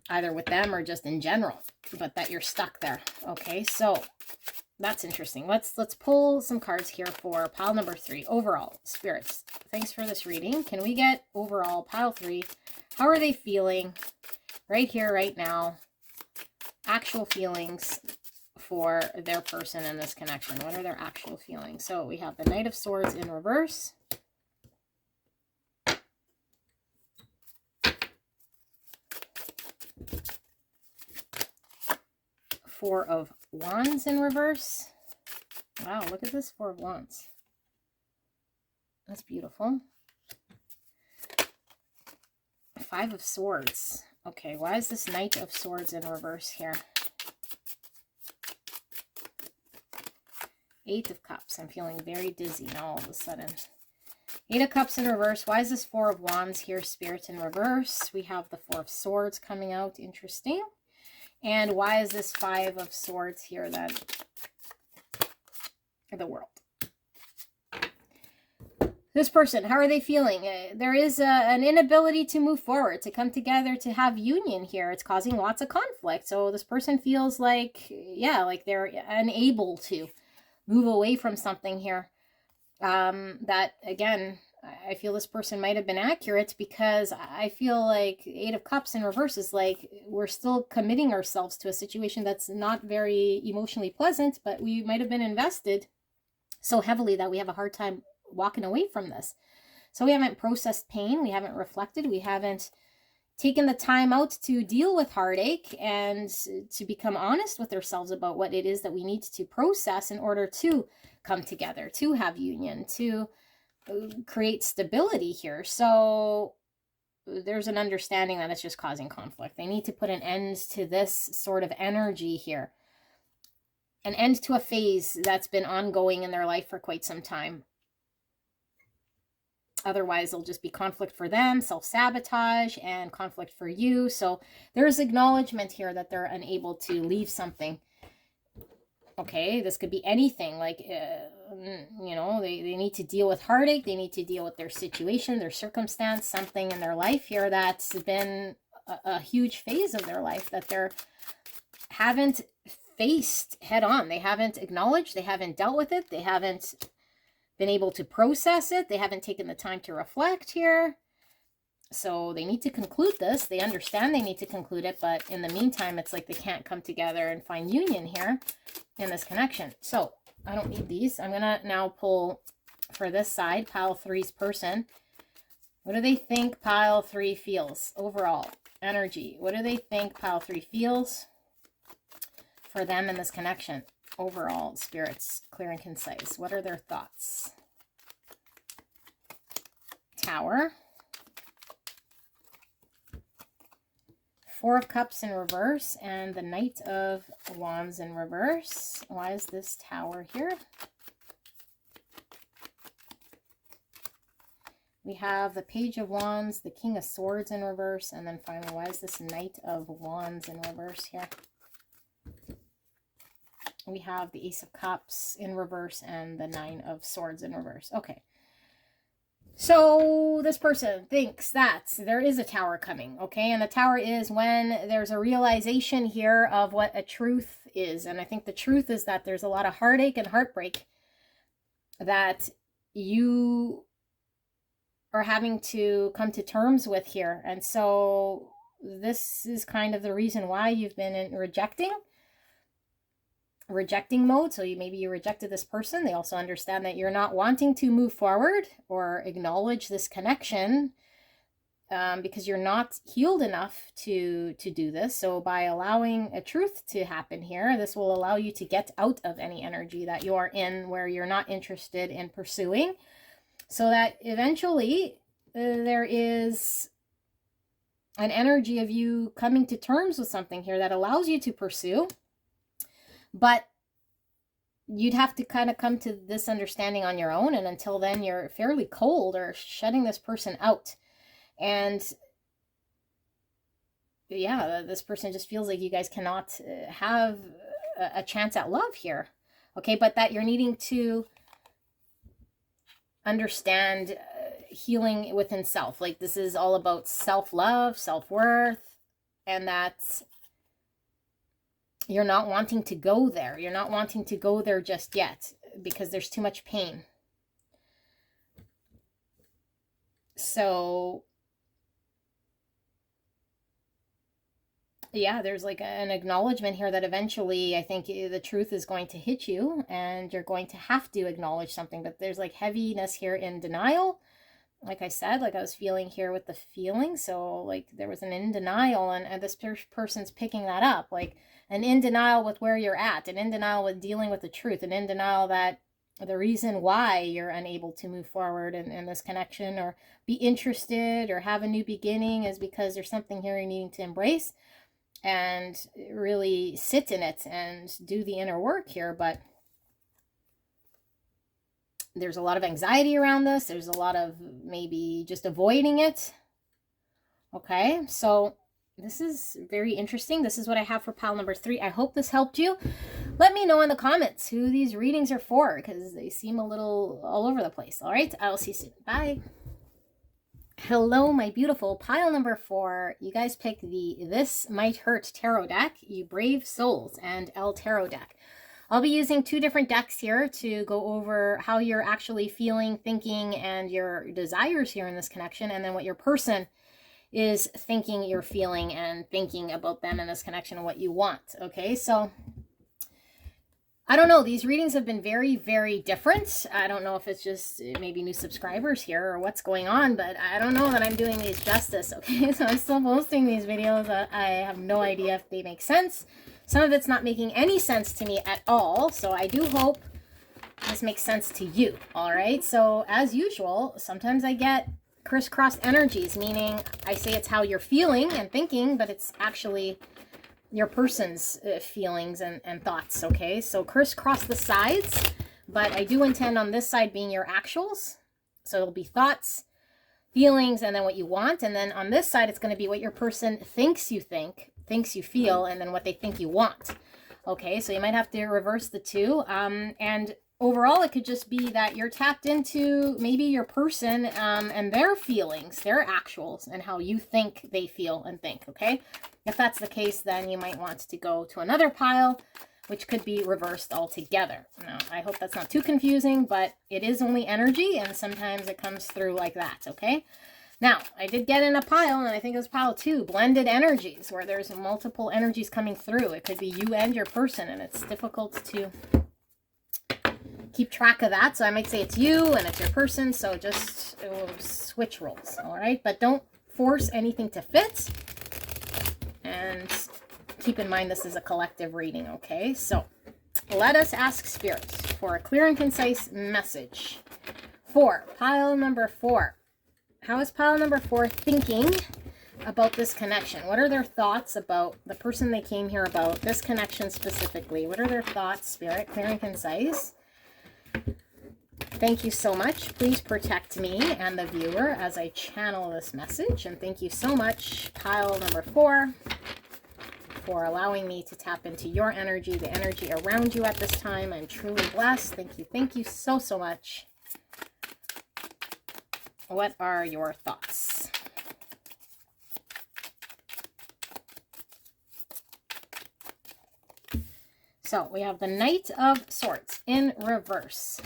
either with them or just in general, but that you're stuck there. Okay, so that's interesting. Let's pull some cards here for pile number 3. Overall, spirits, thanks for this reading. Can we get overall pile 3? How are they feeling right here, right now? Actual feelings for their person in this connection. What are their actual feelings? So we have the Knight of Swords in reverse. Four of Wands in reverse. Wow, look at this Four of Wands. That's beautiful. Five of Swords. Okay, why is this Knight of Swords in reverse here? Eight of Cups. I'm feeling very dizzy now all of a sudden. Eight of Cups in reverse. Why is this Four of Wands here, Spirit, in reverse? We have the Four of Swords coming out. Interesting. And why is this Five of Swords here then? The World. This person, how are they feeling? There is an inability to move forward, to come together, to have union here. It's causing lots of conflict. So this person feels like, yeah, like they're unable to move away from something here. That, again, I feel this person might have been accurate, because I feel like Eight of Cups in reverse is like we're still committing ourselves to a situation that's not very emotionally pleasant, but we might have been invested so heavily that we have a hard time walking away from this. So we haven't processed pain, we haven't reflected, we haven't taken the time out to deal with heartache and to become honest with ourselves about what it is that we need to process in order to come together, to have union, to create stability here. So there's an understanding that it's just causing conflict. They need to put an end to this sort of energy here, an end to a phase that's been ongoing in their life for quite some time. Otherwise, there'll just be conflict for them, self-sabotage, and conflict for you. So there's acknowledgement here that they're unable to leave something. Okay, this could be anything, like, you know, they need to deal with heartache. They need to deal with their situation, their circumstance, something in their life here that's been a huge phase of their life that they haven't faced head on. They haven't acknowledged, they haven't dealt with it, they haven't been able to process it, they haven't taken the time to reflect here. So they need to conclude this. They understand they need to conclude it, but in the meantime, it's like they can't come together and find union here in this connection. So I don't need these. I'm going to now pull for this side, pile 3's person. What do they think pile 3 feels? Overall energy. What do they think pile 3 feels for them in this connection? Overall, spirits, clear and concise. What are their thoughts? Tower. Four of Cups in reverse and the Knight of Wands in reverse. Why is this Tower here? We have the Page of Wands, the King of Swords in reverse, and then finally, why is this Knight of Wands in reverse here? We have the Ace of Cups in reverse and the Nine of Swords in reverse. Okay. So this person thinks that there is a tower coming, okay? And the tower is when there's a realization here of what a truth is. And I think the truth is that there's a lot of heartache and heartbreak that you are having to come to terms with here. And so this is kind of the reason why you've been in rejecting mode. So maybe you rejected this person. They also understand that you're not wanting to move forward or acknowledge this connection because you're not healed enough to do this. So by allowing a truth to happen here, this will allow you to get out of any energy that you're in where you're not interested in pursuing, so that eventually there is an energy of you coming to terms with something here that allows you to pursue. But you'd have to kind of come to this understanding on your own. And until then, you're fairly cold or shutting this person out. And yeah, this person just feels like you guys cannot have a chance at love here. Okay, but that you're needing to understand healing within self. Like, this is all about self-love, self-worth, and that you're not wanting to go there. You're not wanting to go there just yet because there's too much pain. So yeah, there's like an acknowledgement here that eventually I think the truth is going to hit you and you're going to have to acknowledge something. But there's like heaviness here in denial. Like I said, like I was feeling here with the feeling. So like there was an in denial, and this person's picking that up. Like an in denial with where you're at, an in denial with dealing with the truth, an in denial that the reason why you're unable to move forward in this connection or be interested or have a new beginning is because there's something here you're needing to embrace and really sit in it and do the inner work here. But there's a lot of anxiety around this. There's a lot of maybe just avoiding it. Okay, so this is very interesting. This is what I have for pile number 3. I hope this helped you. Let me know in the comments who these readings are for, because they seem a little all over the place. All right, I'll see you soon. Bye. Hello, my beautiful pile number 4. You guys pick the This Might Hurt Tarot deck, You Brave Souls, and El Tarot deck. I'll be using 2 different decks here to go over how you're actually feeling, thinking, and your desires here in this connection, and then what your person is thinking, you're feeling, and thinking about them in this connection and what you want. Okay, so I don't know. These readings have been very, very different. I don't know if it's just maybe new subscribers here or what's going on, but I don't know that I'm doing these justice, okay? So I'm still posting these videos. I have no idea if they make sense. Some of it's not making any sense to me at all, so I do hope this makes sense to you, all right? So as usual, sometimes I get crisscrossed energies, meaning I say it's how you're feeling and thinking, but it's actually your person's feelings and thoughts, okay? So crisscross the sides, but I do intend on this side being your actuals. So it'll be thoughts, feelings, and then what you want. And then on this side, it's going to be what your person thinks you feel, and then what they think you want. Okay, so you might have to reverse the two. And overall, it could just be that you're tapped into maybe your person and their feelings, their actuals, and how you think they feel and think, okay? If that's the case, then you might want to go to another pile, which could be reversed altogether. Now, I hope that's not too confusing, but it is only energy, and sometimes it comes through like that, okay? Now, I did get in a pile, and I think it was pile 2, blended energies, where there's multiple energies coming through. It could be you and your person, and it's difficult to keep track of that. So I might say it's you and it's your person, so just switch roles, all right? But don't force anything to fit. And keep in mind, this is a collective reading, okay? So let us ask Spirit for a clear and concise message for pile number 4. How is pile number 4 thinking about this connection? What are their thoughts about the person they came here about, this connection specifically? What are their thoughts, Spirit? Clear and concise. Thank you so much. Please protect me and the viewer as I channel this message. And thank you so much, pile number 4, for allowing me to tap into your energy, the energy around you at this time. I'm truly blessed. Thank you. Thank you so, so much. What are your thoughts? So we have the Knight of Swords in reverse.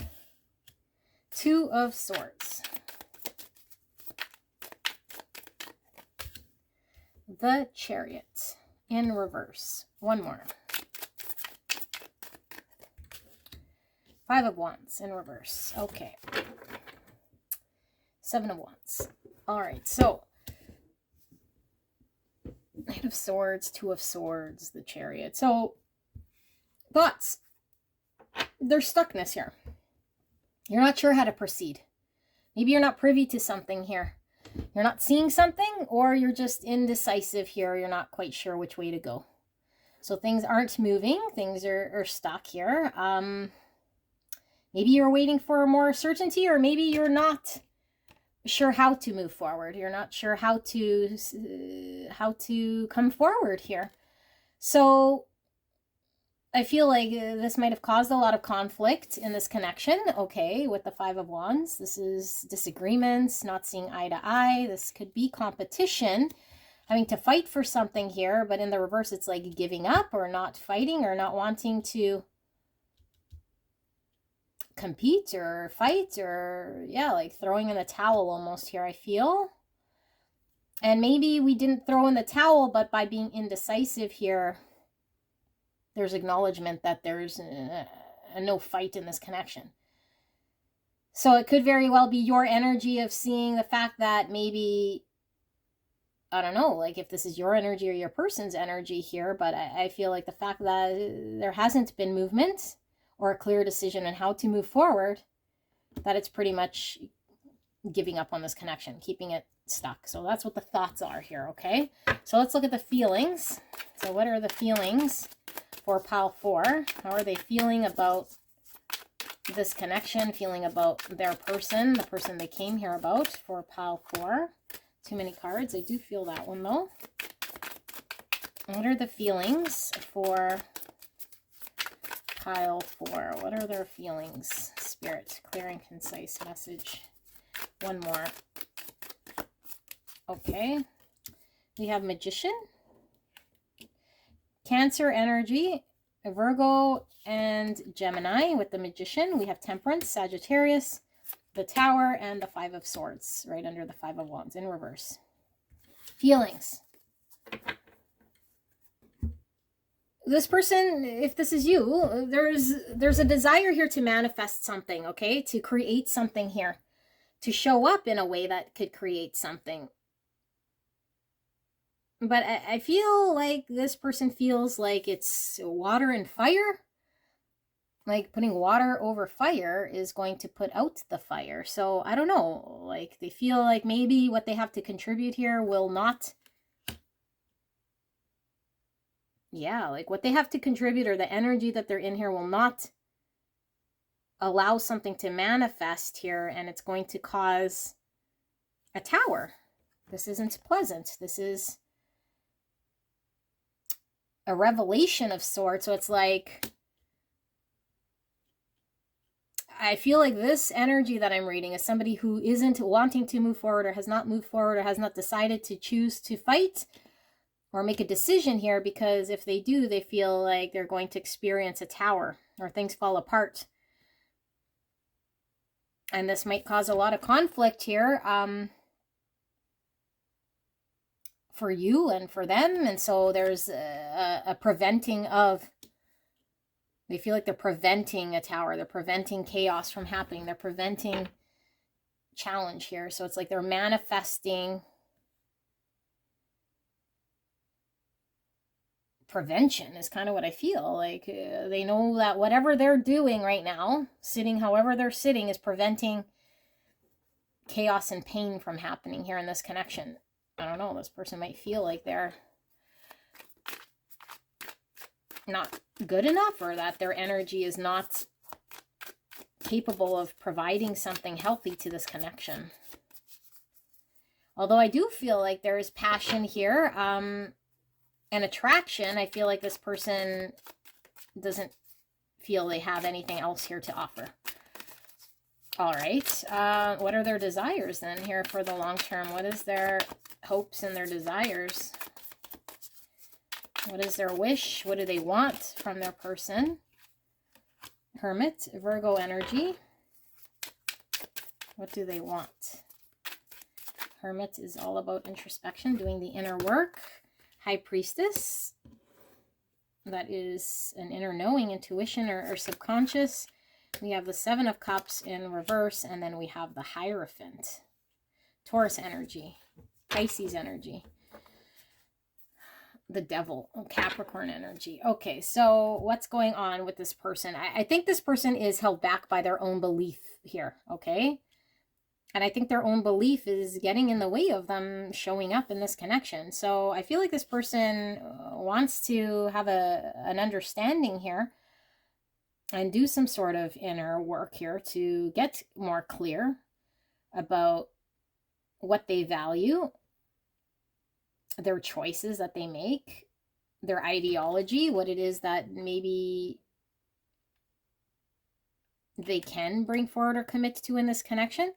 2 of Swords. The Chariot in reverse. One more. 5 of Wands in reverse. Okay. 7 of Wands. All right, so Knight of Swords, 2 of Swords, the Chariot. So thoughts. There's stuckness here. You're not sure how to proceed. Maybe you're not privy to something here. You're not seeing something, or you're just indecisive here. You're not quite sure which way to go. So things aren't moving. Things are stuck here. Maybe you're waiting for more certainty, or maybe you're not sure how to move forward. You're not sure how to how to come forward here. So I feel like this might have caused a lot of conflict in this connection, okay, with the Five of Wands. This is disagreements, not seeing eye to eye. This could be competition, having to fight for something here, but in the reverse, it's like giving up or not fighting or not wanting to compete or fight, or yeah, like throwing in the towel almost here, I feel. And maybe we didn't throw in the towel, but by being indecisive here, there's acknowledgement that there's a no fight in this connection. So it could very well be your energy of seeing the fact that maybe, I don't know, like if this is your energy or your person's energy here, but I feel like the fact that there hasn't been movement or a clear decision on how to move forward, that it's pretty much giving up on this connection, keeping it stuck. So that's what the thoughts are here, okay? So let's look at the feelings. So what are the feelings for pile 4? How are they feeling about this connection, feeling about their person, the person they came here about for pile 4? Too many cards. I do feel that one though. What are the feelings for pile 4? What are their feelings? Spirit, clear and concise message. One more. Okay. We have Magician, Cancer energy, Virgo, and Gemini. With the Magician, we have Temperance, Sagittarius, the Tower, and the Five of Swords, right under the Five of Wands in reverse. Feelings. This person, if this is you, there's a desire here to manifest something, okay? To create something here. To show up in a way that could create something. But I feel like this person feels like it's water and fire. Like putting water over fire is going to put out the fire. So I don't know. Like they feel like maybe what they have to contribute here will not. Yeah, like what they have to contribute or the energy that they're in here will not allow something to manifest here. And it's going to cause a tower. This isn't pleasant. This is a revelation of sorts. So it's like, I feel like this energy that I'm reading is somebody who isn't wanting to move forward or has not moved forward or has not decided to choose to fight or make a decision here, because if they do, they feel like they're going to experience a tower or things fall apart. And this might cause a lot of conflict here. For you and for them. And so there's a preventing of, they feel like they're preventing a tower. They're preventing chaos from happening. They're preventing challenge here. So it's like they're manifesting prevention is kind of what I feel. Like they know that whatever they're doing right now, sitting however they're sitting, is preventing chaos and pain from happening here in this connection. I don't know, this person might feel like they're not good enough or that their energy is not capable of providing something healthy to this connection. Although I do feel like there is passion here and attraction. I feel like this person doesn't feel they have anything else here to offer. All right. What are their desires then here for the long term? What is their hopes and their desires? What is their wish? What do they want from their person? Hermit, Virgo energy. What do they want? Hermit is all about introspection, doing the inner work. High Priestess. That is an inner knowing, intuition, or subconscious. We have the Seven of Cups in reverse, and then we have the Hierophant. Taurus energy. Pisces energy. The Devil. Capricorn energy. Okay, so what's going on with this person? I think this person is held back by their own belief here, okay? And I think their own belief is getting in the way of them showing up in this connection. So I feel like this person wants to have an understanding here and do some sort of inner work here to get more clear about what they value their choices that they make, their ideology, what it is that maybe they can bring forward or commit to in this connection.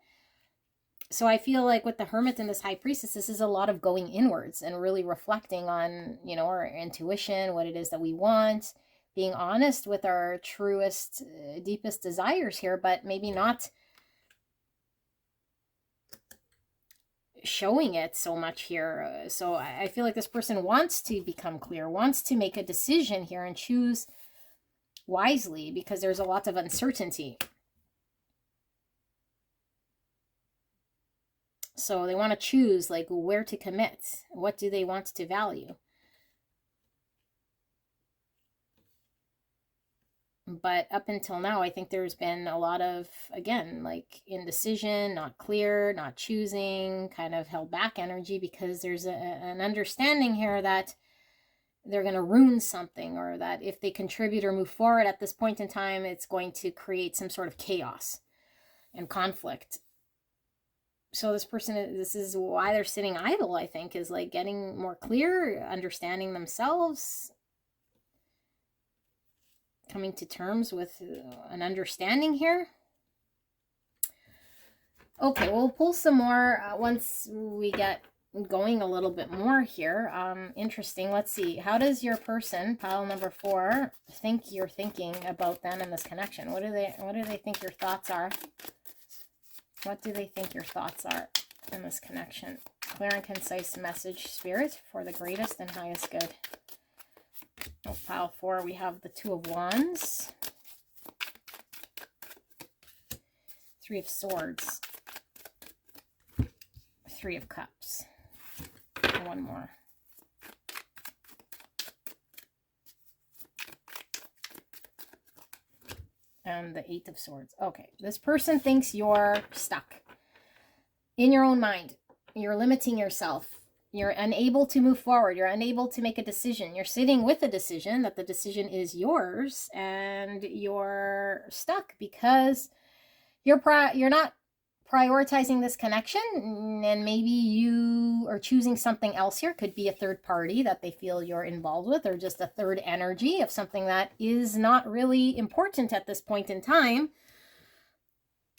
So I feel like with the Hermit and this High Priestess, this is a lot of going inwards and really reflecting on, you know, our intuition, what it is that we want, being honest with our truest, deepest desires here, but maybe not showing it so much here. So I feel like this person wants to become clear, wants to make a decision here and choose wisely, because there's a lot of uncertainty. So they want to choose like where to commit. What do they want to value? But up until now, I think there's been a lot of, again, like indecision, not clear, not choosing, kind of held back energy, because there's an understanding here that they're going to ruin something, or that if they contribute or move forward at this point in time, it's going to create some sort of chaos and conflict. So this person, this is why they're sitting idle, I think, is like getting more clear, understanding themselves, coming to terms with an understanding here. Okay, we'll pull some more once we get going a little bit more here. Interesting. Let's see. How does your person, pile number 4, think you're thinking about them in this connection? What do they think your thoughts are? What do they think your thoughts are in this connection? Clear and concise message, Spirit, for the greatest and highest good. Oh, pile 4, we have the 2 of Wands, 3 of Swords, 3 of Cups, one more. And the 8 of Swords. Okay, this person thinks you're stuck in your own mind. You're limiting yourself. You're unable to move forward. You're unable to make a decision. You're sitting with a decision, that the decision is yours, and you're stuck because you're not prioritizing this connection, and maybe you are choosing something else here. Could be a third party that they feel you're involved with, or just a third energy of something that is not really important at this point in time,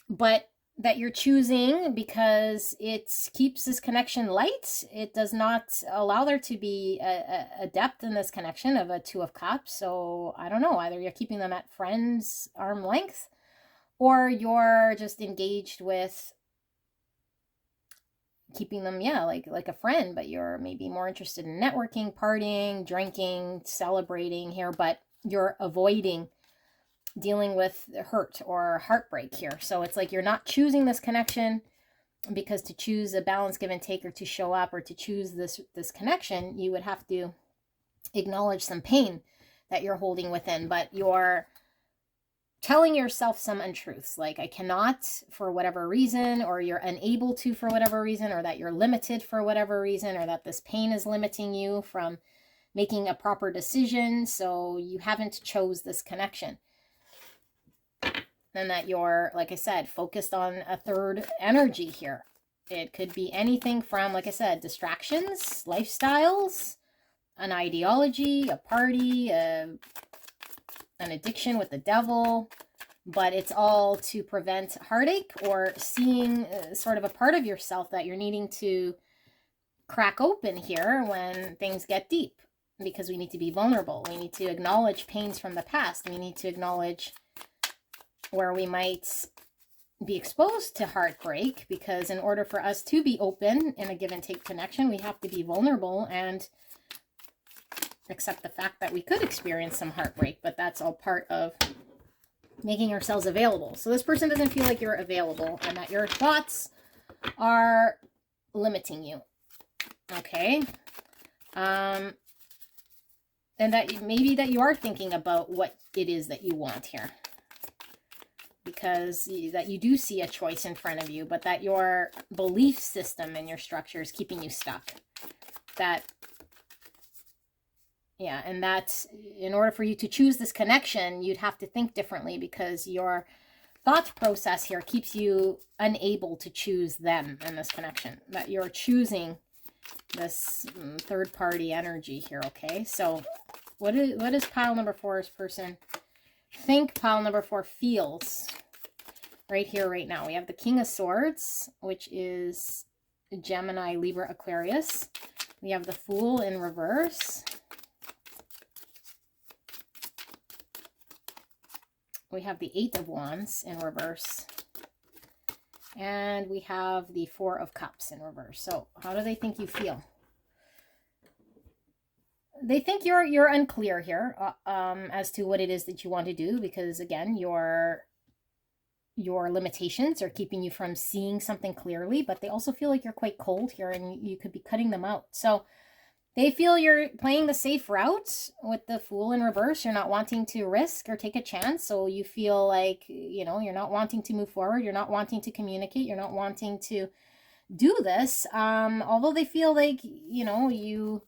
but that you're choosing because it keeps this connection light. It does not allow there to be a depth in this connection of a 2 of Cups. So I don't know, either you're keeping them at friends arm length, or you're just engaged with keeping them, yeah, like a friend, but you're maybe more interested in networking, partying, drinking, celebrating here, but you're avoiding dealing with hurt or heartbreak here. So it's like you're not choosing this connection, because to choose a balance, give and take, or to show up, or to choose this connection, you would have to acknowledge some pain that you're holding within, but you're telling yourself some untruths, like I cannot for whatever reason, or you're unable to for whatever reason, or that you're limited for whatever reason, or that this pain is limiting you from making a proper decision, so you haven't chose this connection. And that you're, like I said, focused on a third energy here. It could be anything from, like I said, distractions, lifestyles, an ideology, a party, an addiction with the devil, but it's all to prevent heartache, or seeing sort of a part of yourself that you're needing to crack open here when things get deep, because we need to be vulnerable. We need to acknowledge pains from the past. We need to acknowledge where we might be exposed to heartbreak, because in order for us to be open in a give and take connection, we have to be vulnerable and accept the fact that we could experience some heartbreak, but that's all part of making ourselves available. So this person doesn't feel like you're available, and that your thoughts are limiting you. Okay. And that maybe that you are thinking about what it is that you want here, because that you do see a choice in front of you, but that your belief system and your structure is keeping you stuck. That, yeah, and that in order for you to choose this connection, you'd have to think differently, because your thought process here keeps you unable to choose them in this connection. That you're choosing this third party energy here, okay? So what is pile number 4's person think pile number 4 feels right here, right now? We have the King of Swords, which is Gemini, Libra, Aquarius. We have the Fool in reverse. We have the Eight of Wands in reverse. And we have the Four of Cups in reverse. So how do they think you feel? They think you're unclear here as to what it is that you want to do, because again, your limitations are keeping you from seeing something clearly, but they also feel like you're quite cold here and you could be cutting them out. So they feel you're playing the safe route with the Fool in reverse. You're not wanting to risk or take a chance. So you feel like, you know, you're not wanting to move forward. You're not wanting to communicate. You're not wanting to do this. Although they feel like, you know, you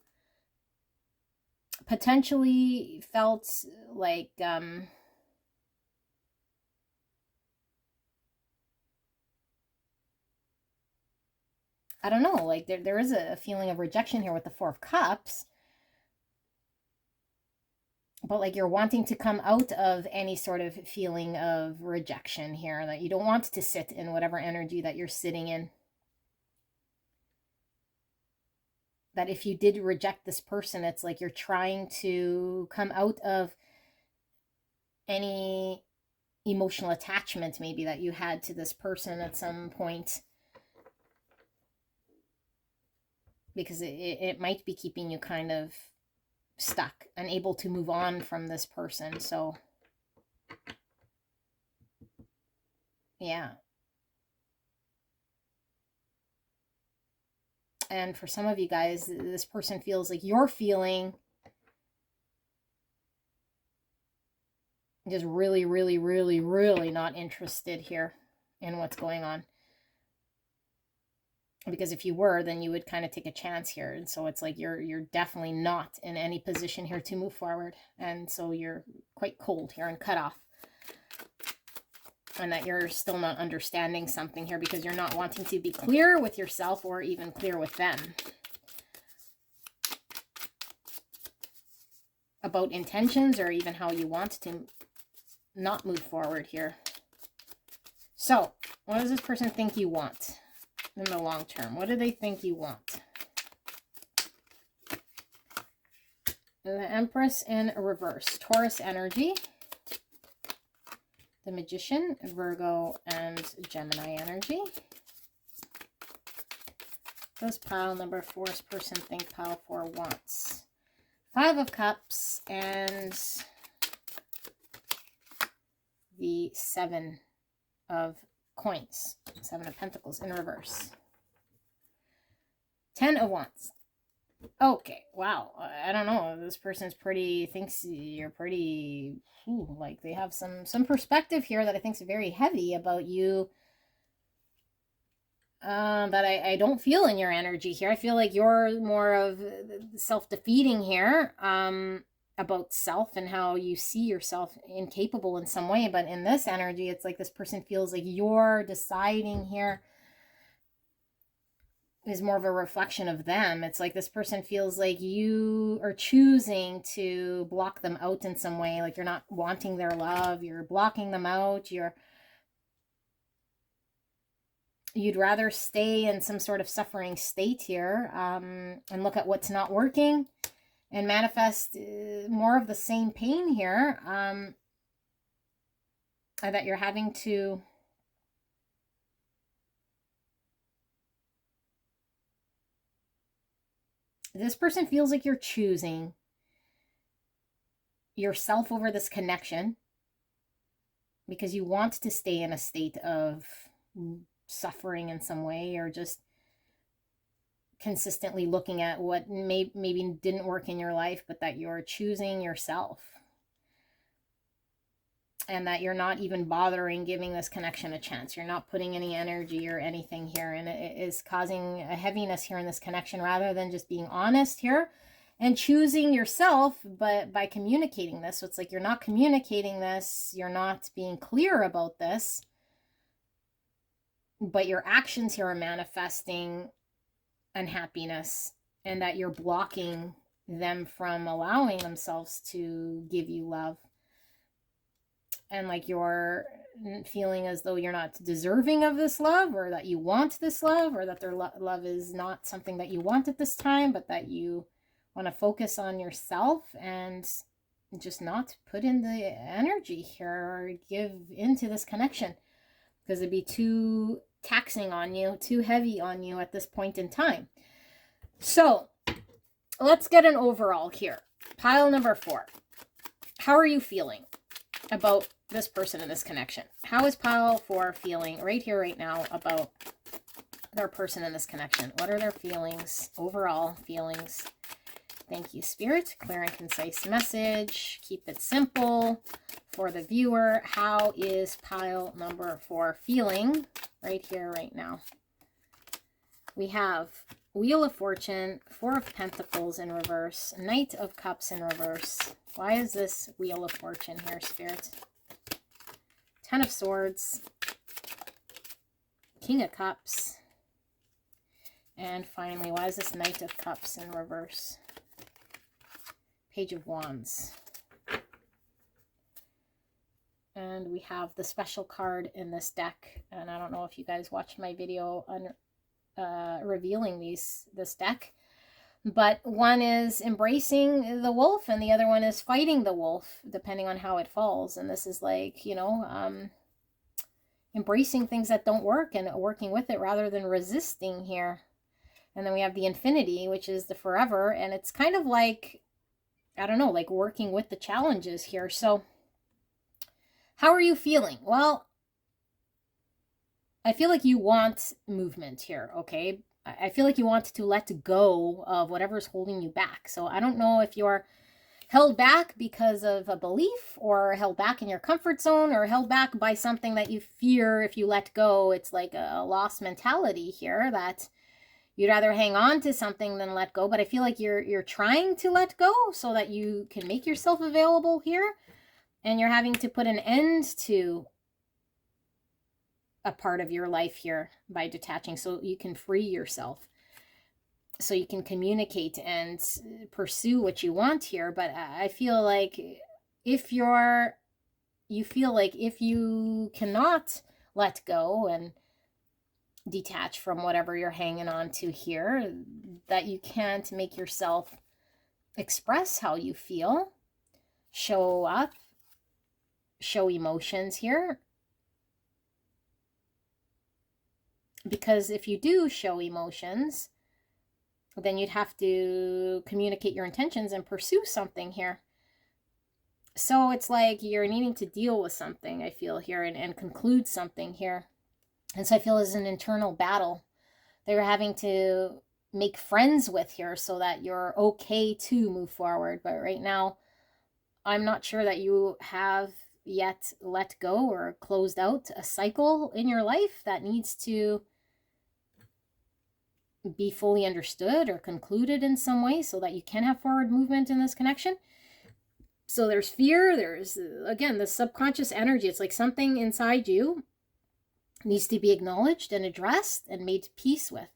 potentially felt like, I don't know, like there is a feeling of rejection here with the Four of Cups. But like you're wanting to come out of any sort of feeling of rejection here, that you don't want to sit in whatever energy that you're sitting in. That if you did reject this person, it's like you're trying to come out of any emotional attachment maybe that you had to this person at some point. Because it might be keeping you kind of stuck, unable to move on from this person. So, yeah. And for some of you guys, this person feels like you're feeling just really, really, really, really not interested here in what's going on. Because if you were, then you would kind of take a chance here. And so it's like you're definitely not in any position here to move forward. And so you're quite cold here and cut off. And that you're still not understanding something here because you're not wanting to be clear with yourself or even clear with them about intentions or even how you want to not move forward here. So what does this person think you want in the long term? What do they think you want? The Empress in reverse, Taurus energy. The Magician, Virgo, and Gemini energy. Does pile number 4's person think pile 4 wants? Five of Cups and the Seven of Coins. Seven of Pentacles in reverse. 10 of Wands. Okay, wow. I don't know. This person's thinks you're pretty, like they have some perspective here that I think is very heavy about you. That I don't feel in your energy here. I feel like you're more of self-defeating here. About self and how you see yourself incapable in some way. But in this energy, it's like this person feels like you're deciding here is more of a reflection of them. It's like this person feels like you are choosing to block them out in some way. Like you're not wanting their love. You're blocking them out. You'd rather stay in some sort of suffering state here and look at what's not working and manifest more of the same pain here that you're having to this person feels like you're choosing yourself over this connection because you want to stay in a state of suffering in some way, or just consistently looking at what maybe didn't work in your life, but that you're choosing yourself. And that you're not even bothering giving this connection a chance. You're not putting any energy or anything here. And it is causing a heaviness here in this connection rather than just being honest here and choosing yourself, but by communicating this. So it's like you're not communicating this. You're not being clear about this. But your actions here are manifesting unhappiness, and that you're blocking them from allowing themselves to give you love. And like you're feeling as though you're not deserving of this love, or that you want this love, or that their love is not something that you want at this time, but that you want to focus on yourself and just not put in the energy here or give into this connection, because it'd be too taxing on you, too heavy on you at this point in time. So let's get an overall here. Pile number 4. How are you feeling about this person in this connection? How is pile 4 feeling right here, right now about their person in this connection? What are their feelings, overall feelings? Thank you, Spirit. Clear and concise message. Keep it simple for the viewer. How is pile number 4 feeling right here, right now? We have Wheel of Fortune, 4 of Pentacles in reverse, Knight of Cups in reverse. Why is this Wheel of Fortune here, Spirit? 10 of Swords, King of Cups, and finally, why is this Knight of Cups in reverse? Page of Wands. And we have the special card in this deck, and I don't know if you guys watched my video on revealing this deck, but one is embracing the wolf and the other one is fighting the wolf, depending on how it falls. And this is like, you know, embracing things that don't work and working with it rather than resisting here. And then we have the Infinity, which is the forever, and it's kind of like, I don't know, like working with the challenges here. So how are you feeling? Well, I feel like you want movement here, okay? I feel like you want to let go of whatever's holding you back. So I don't know if you're held back because of a belief, or held back in your comfort zone, or held back by something that you fear if you let go. It's like a lost mentality here, that you'd rather hang on to something than let go. But I feel like you're trying to let go so that you can make yourself available here. And you're having to put an end to a part of your life here by detaching, so you can free yourself, so you can communicate and pursue what you want here. But I feel like if you feel like if you cannot let go and detach from whatever you're hanging on to here, that you can't make yourself express how you feel, show up, show emotions here. Because if you do show emotions, then you'd have to communicate your intentions and pursue something here. So it's like you're needing to deal with something, I feel here, and conclude something here. And so I feel there's an internal battle they're having to make friends with here so that you're okay to move forward. But right now, I'm not sure that you have yet let go or closed out a cycle in your life that needs to be fully understood or concluded in some way so that you can have forward movement in this connection. So there's fear, there's, again, the subconscious energy. It's like something inside you needs to be acknowledged and addressed and made peace with.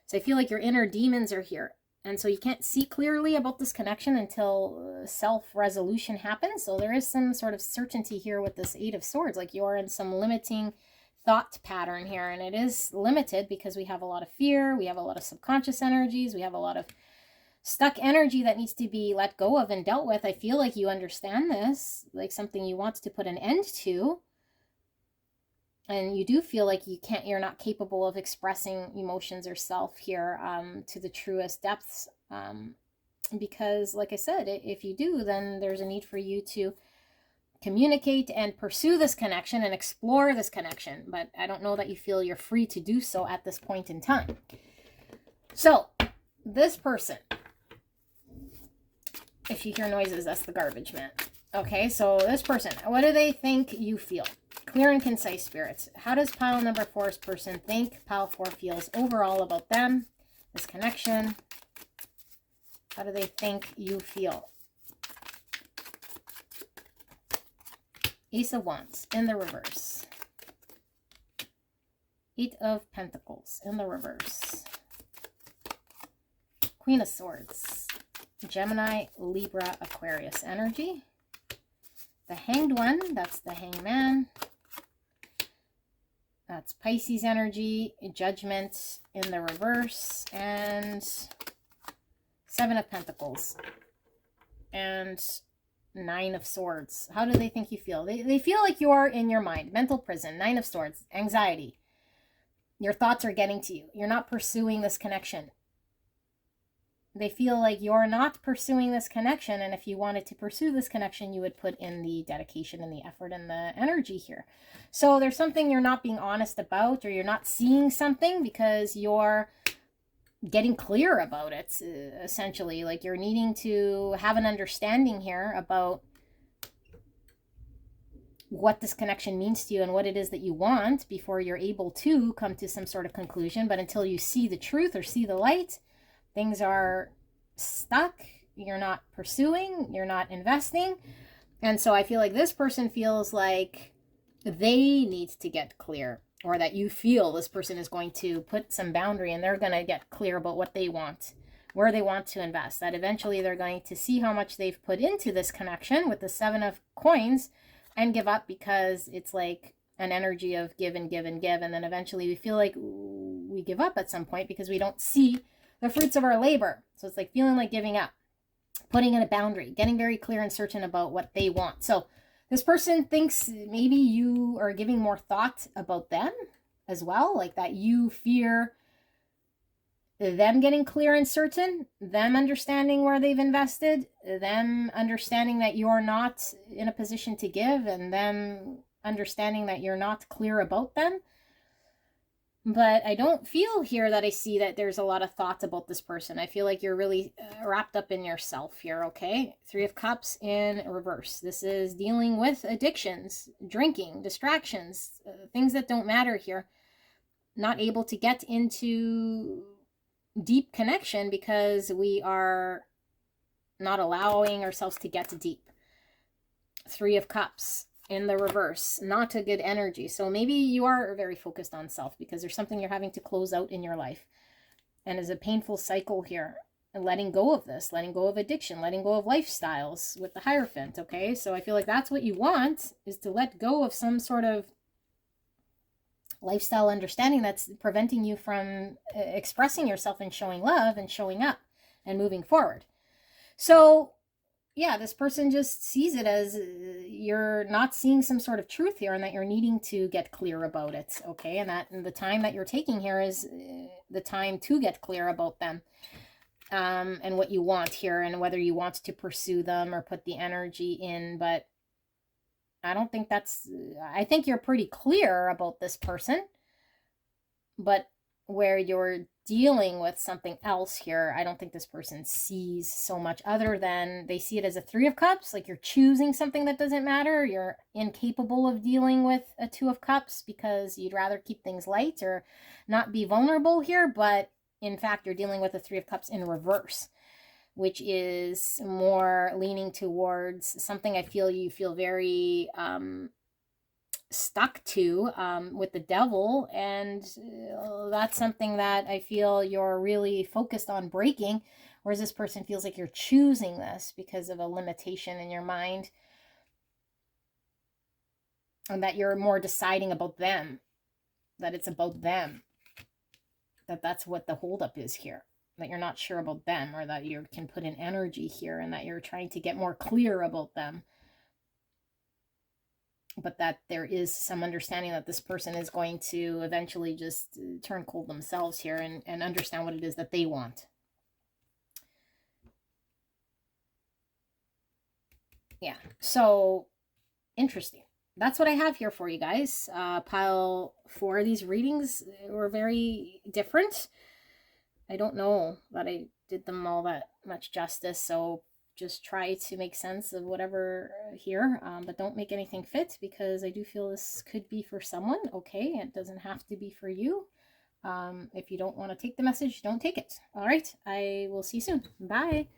So I feel like your inner demons are here. And so you can't see clearly about this connection until self-resolution happens. So there is some sort of certainty here with this 8 of Swords, like you are in some limiting thought pattern here, and it is limited because we have a lot of fear, we have a lot of subconscious energies, we have a lot of stuck energy that needs to be let go of and dealt with. I feel like you understand this, like something you want to put an end to, and you do feel like you're not capable of expressing emotions or self here to the truest depths, because like I said, if you do, then there's a need for you to communicate and pursue this connection and explore this connection. But I don't know that you feel you're free to do so at this point in time. So this person, if you hear noises, that's the garbage man. Okay, so this person, what do they think you feel? Clear and concise, spirits. How does pile number 4's person think pile 4 feels overall about them, this connection? How do they think you feel? Ace of Wands in the reverse. 8 of Pentacles in the reverse. Queen of Swords. Gemini, Libra, Aquarius energy. The Hanged One, that's the Hangman. That's Pisces energy, Judgment in the reverse, and Seven of Pentacles, and Nine of Swords. How do they think you feel? They feel like you're in your mind. Mental prison, Nine of Swords, anxiety. Your thoughts are getting to you. You're not pursuing this connection. They feel like you're not pursuing this connection, and if you wanted to pursue this connection, you would put in the dedication and the effort and the energy here. So there's something you're not being honest about, or you're not seeing something because you're getting clear about it, essentially. Like you're needing to have an understanding here about what this connection means to you and what it is that you want before you're able to come to some sort of conclusion. But until you see the truth or see the light, things are stuck. You're not pursuing, you're not investing. And so I feel like this person feels like they need to get clear, or that you feel this person is going to put some boundary and they're going to get clear about what they want, where they want to invest. That eventually they're going to see how much they've put into this connection with the Seven of Coins and give up, because it's like an energy of give and give and give. And then eventually we feel like we give up at some point because we don't see the fruits of our labor. So it's like feeling like giving up, putting in a boundary, getting very clear and certain about what they want. So this person thinks maybe you are giving more thought about them as well, like that you fear them getting clear and certain, them understanding where they've invested, them understanding that you're not in a position to give, and them understanding that you're not clear about them. But I don't feel here that I see that there's a lot of thoughts about this person. I feel like you're really wrapped up in yourself here, okay? Three of Cups in reverse. This is dealing with addictions, drinking, distractions, things that don't matter here. Not able to get into deep connection because we are not allowing ourselves to get deep. Three of Cups in the reverse, not a good energy. So maybe you are very focused on self because there's something you're having to close out in your life, and is a painful cycle here. And letting go of this, letting go of addiction, letting go of lifestyles with the Hierophant. Okay, so I feel like that's what you want, is to let go of some sort of lifestyle understanding that's preventing you from expressing yourself and showing love and showing up and moving forward. So yeah, this person just sees it as you're not seeing some sort of truth here, and that you're needing to get clear about it. Okay, and the time that you're taking here is the time to get clear about them, and what you want here, and whether you want to pursue them or put the energy in. But I don't think that's, I think you're pretty clear about this person, but where you're dealing with something else here, I don't think this person sees so much, other than they see it as a Three of Cups, like you're choosing something that doesn't matter. You're incapable of dealing with a Two of Cups because you'd rather keep things light or not be vulnerable here, but in fact you're dealing with a Three of Cups in reverse, which is more leaning towards something I feel you feel very stuck to with the Devil, and that's something that I feel you're really focused on breaking, whereas this person feels like you're choosing this because of a limitation in your mind, and that you're more deciding about them, that it's about them, that's what the holdup is here, that you're not sure about them, or that you can put in energy here, and that you're trying to get more clear about them, but that there is some understanding that this person is going to eventually just turn cold themselves here and understand what it is that they want. Yeah, so interesting. That's what I have here for you guys. Pile 4 of these readings were very different. I don't know that I did them all that much justice, so just try to make sense of whatever here, but don't make anything fit, because I do feel this could be for someone. Okay, it doesn't have to be for you. If you don't want to take the message, don't take it. All right, I will see you soon. Bye.